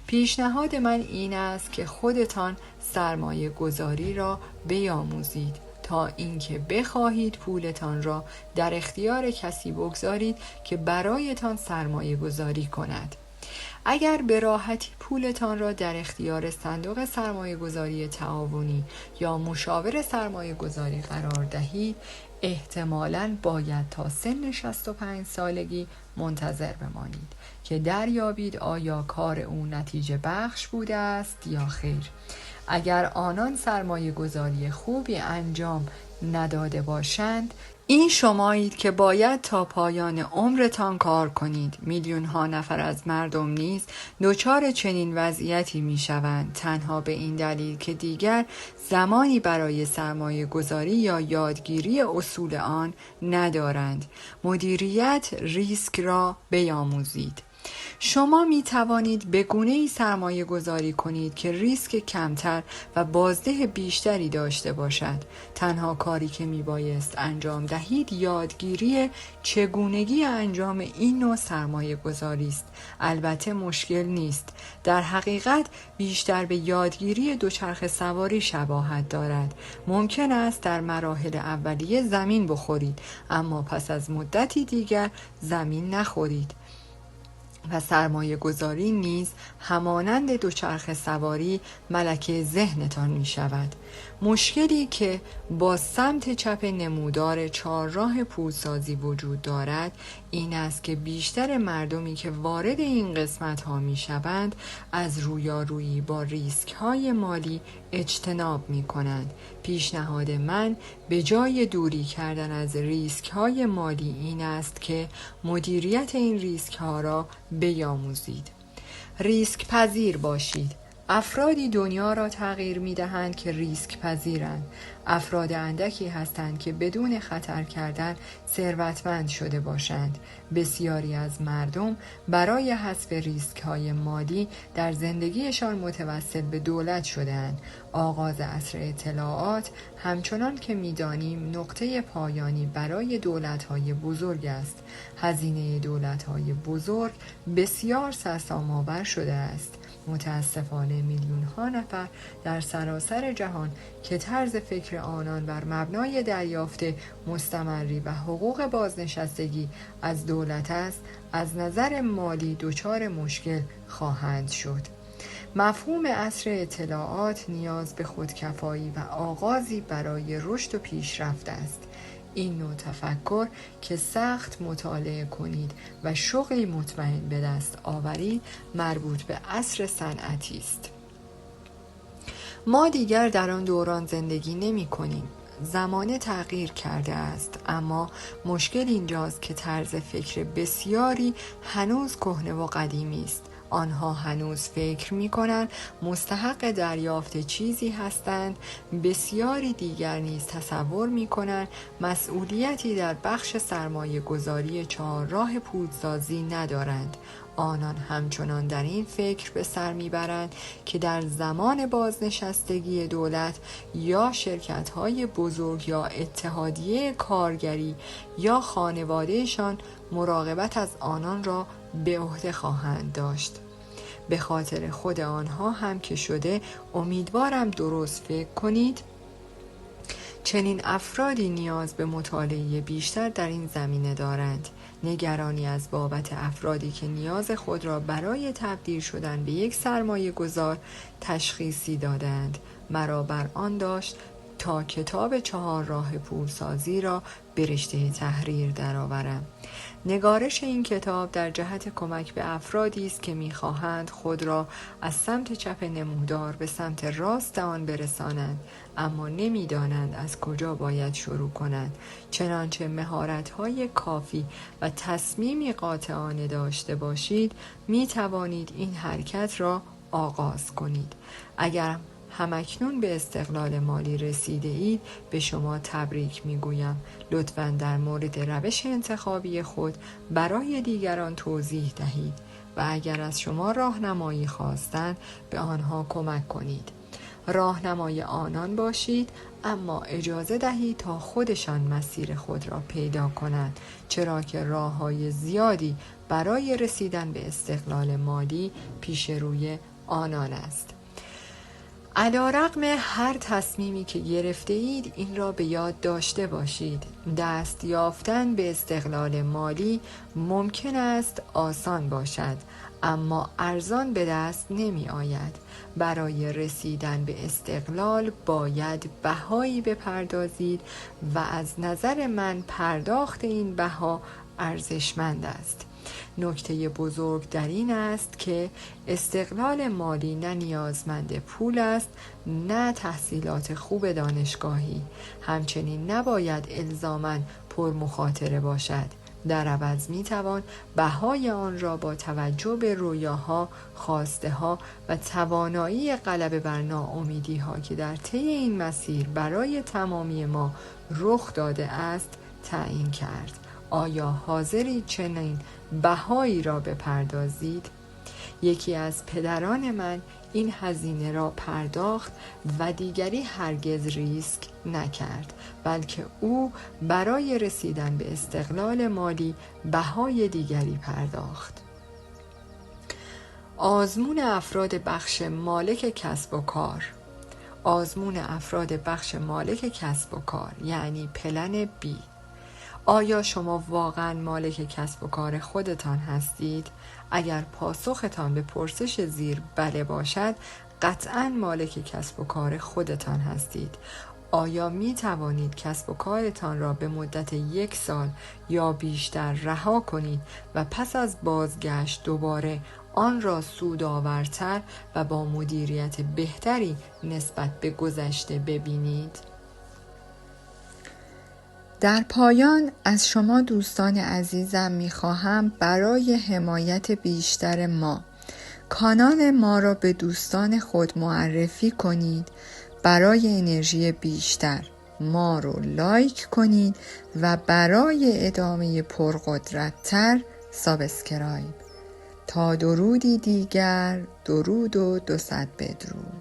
پیشنهاد من این است که خودتان سرمایه گذاری را بیاموزید تا اینکه بخواهید پولتان را در اختیار کسی بگذارید که برایتان سرمایه گذاری کند. اگر به راحتی پولتان را در اختیار صندوق سرمایه گذاری تعاونی یا مشاور سرمایه گذاری قرار دهید، احتمالاً باید تا سن 65 سالگی منتظر بمانید که دریابید آیا کار او نتیجه بخش بوده است یا خیر. اگر آنان سرمایه گذاری خوبی انجام نداده باشند، این شمایید که باید تا پایان عمرتان کار کنید. میلیون ها نفر از مردم نیز دچار چنین وضعیتی می شوند، تنها به این دلیل که دیگر زمانی برای سرمایه گذاری یا یادگیری اصول آن ندارند. مدیریت ریسک را بیاموزید. شما می توانید به گونه‌ای سرمایه گذاری کنید که ریسک کمتر و بازده بیشتری داشته باشد. تنها کاری که می بایست انجام دهید یادگیری چگونگی انجام این نوع سرمایه گذاری است. البته مشکل نیست. در حقیقت بیشتر به یادگیری دوچرخه سواری شباهت دارد. ممکن است در مراحل اولیه زمین بخورید، اما پس از مدتی دیگر زمین نخورید. و سرمایه گذاری نیز همانند دوچرخه سواری ملکه ذهنتان می شود. مشکلی که با سمت چپ نمودار چهارراه پولسازی وجود دارد این است که بیشتر مردمی که وارد این قسمت ها می شوند از رویارویی با ریسک های مالی اجتناب می کنند. پیشنهاد من به جای دوری کردن از ریسک های مالی این است که مدیریت این ریسک ها را بیاموزید. ریسک پذیر باشید. افرادی دنیا را تغییر می دهند که ریسک پذیرند. افراد اندکی هستند که بدون خطر کردن ثروتمند شده باشند. بسیاری از مردم برای حذف ریسک های مالی در زندگیشان متوسل به دولت شده‌اند. آغاز عصر اطلاعات همچنان که می‌دانیم نقطه پایانی برای دولت‌های بزرگ است. هزینه دولت‌های بزرگ بسیار سرسام‌آور شده است. متاسفانه میلیون‌ها نفر در سراسر جهان که طرز فکر آنان بر مبنای دریافت مستمری و حقوق بازنشستگی از دولت است، از نظر مالی دچار مشکل خواهند شد. مفهوم عصر اطلاعات نیاز به خودکفایی و آغازی برای رشد و پیشرفت است. این نوع تفکر که سخت مطالعه کنید و شغلی مطمئن به دست آورید مربوط به عصر صنعتی است. ما دیگر در آن دوران زندگی نمی کنیم. زمانه تغییر کرده است، اما مشکل اینجاست که طرز فکر بسیاری هنوز کهنه و قدیمی است. آنها هنوز فکر می‌کنند مستحق دریافت چیزی هستند. بسیاری دیگر نیز تصور می‌کنند مسئولیتی در بخش سرمایه گذاری چهارراه پولسازی ندارند. آنان همچنان در این فکر به سر میبرند که در زمان بازنشستگی دولت یا شرکت‌های بزرگ یا اتحادیه کارگری یا خانوادهشان مراقبت از آنان را به عهده خواهند داشت. به خاطر خود آنها هم که شده امیدوارم درست فکر کنید چنین افرادی نیاز به مطالعه بیشتر در این زمینه دارند. نگرانی از بابت افرادی که نیاز خود را برای تبدیل شدن به یک سرمایه گذار تشخیصی دادند. مرا بر آن داشت تا کتاب 4 راه پولسازی را به رشته تحریر درآورم. نگارش این کتاب در جهت کمک به افرادی است که می‌خواهند خود را از سمت چپ نمودار به سمت راست آن برسانند، اما نمی‌دانند از کجا باید شروع کنند. چنانچه مهارت‌های کافی و تصمیمی قاطعانه داشته باشید، می‌توانید این حرکت را آغاز کنید. اگر همکنون به استقلال مالی رسیده اید، به شما تبریک میگویم. لطفاً در مورد روش انتخابی خود برای دیگران توضیح دهید و اگر از شما راهنمایی خواستند به آنها کمک کنید. راهنمای آنان باشید، اما اجازه دهید تا خودشان مسیر خود را پیدا کنند، چرا که راه‌های زیادی برای رسیدن به استقلال مالی پیش روی آنان است. علی‌رغم هر تصمیمی که گرفته اید این را به یاد داشته باشید. دست یافتن به استقلال مالی ممکن است آسان باشد، اما ارزان به دست نمی آید. برای رسیدن به استقلال باید بهایی بپردازید و از نظر من پرداخت این بها ارزشمند است. نکته بزرگ در این است که استقلال مالی نه نیازمند پول است، نه تحصیلات خوب دانشگاهی. همچنین نباید الزاماً پرمخاطره باشد. در عوض میتوان بهای آن را با توجه به رویاها، خواسته‌ها و توانایی غلبه بر ناامیدی‌ها که در طی این مسیر برای تمامی ما رخ داده است تعیین کرد. آیا حاضرید چنین بهایی را بپردازید؟ یکی از پدران من این هزینه را پرداخت و دیگری هرگز ریسک نکرد، بلکه او برای رسیدن به استقلال مالی بهای دیگری پرداخت. آزمون افراد بخش مالک کسب و کار. آزمون افراد بخش مالک کسب و کار یعنی پلن بی. آیا شما واقعاً مالک کسب و کار خودتان هستید؟ اگر پاسختان به پرسش زیر بله باشد، قطعاً مالک کسب و کار خودتان هستید. آیا می توانید کسب و کارتان را به مدت 1 سال یا بیشتر رها کنید و پس از بازگشت دوباره آن را سودآورتر و با مدیریت بهتری نسبت به گذشته ببینید؟ در پایان از شما دوستان عزیزم می‌خواهم برای حمایت بیشتر ما کانال ما را به دوستان خود معرفی کنید. برای انرژی بیشتر ما رو لایک کنید و برای ادامه پرقدرت‌تر سابسکرایب. تا درودی دیگر، درود و 200 بدرود.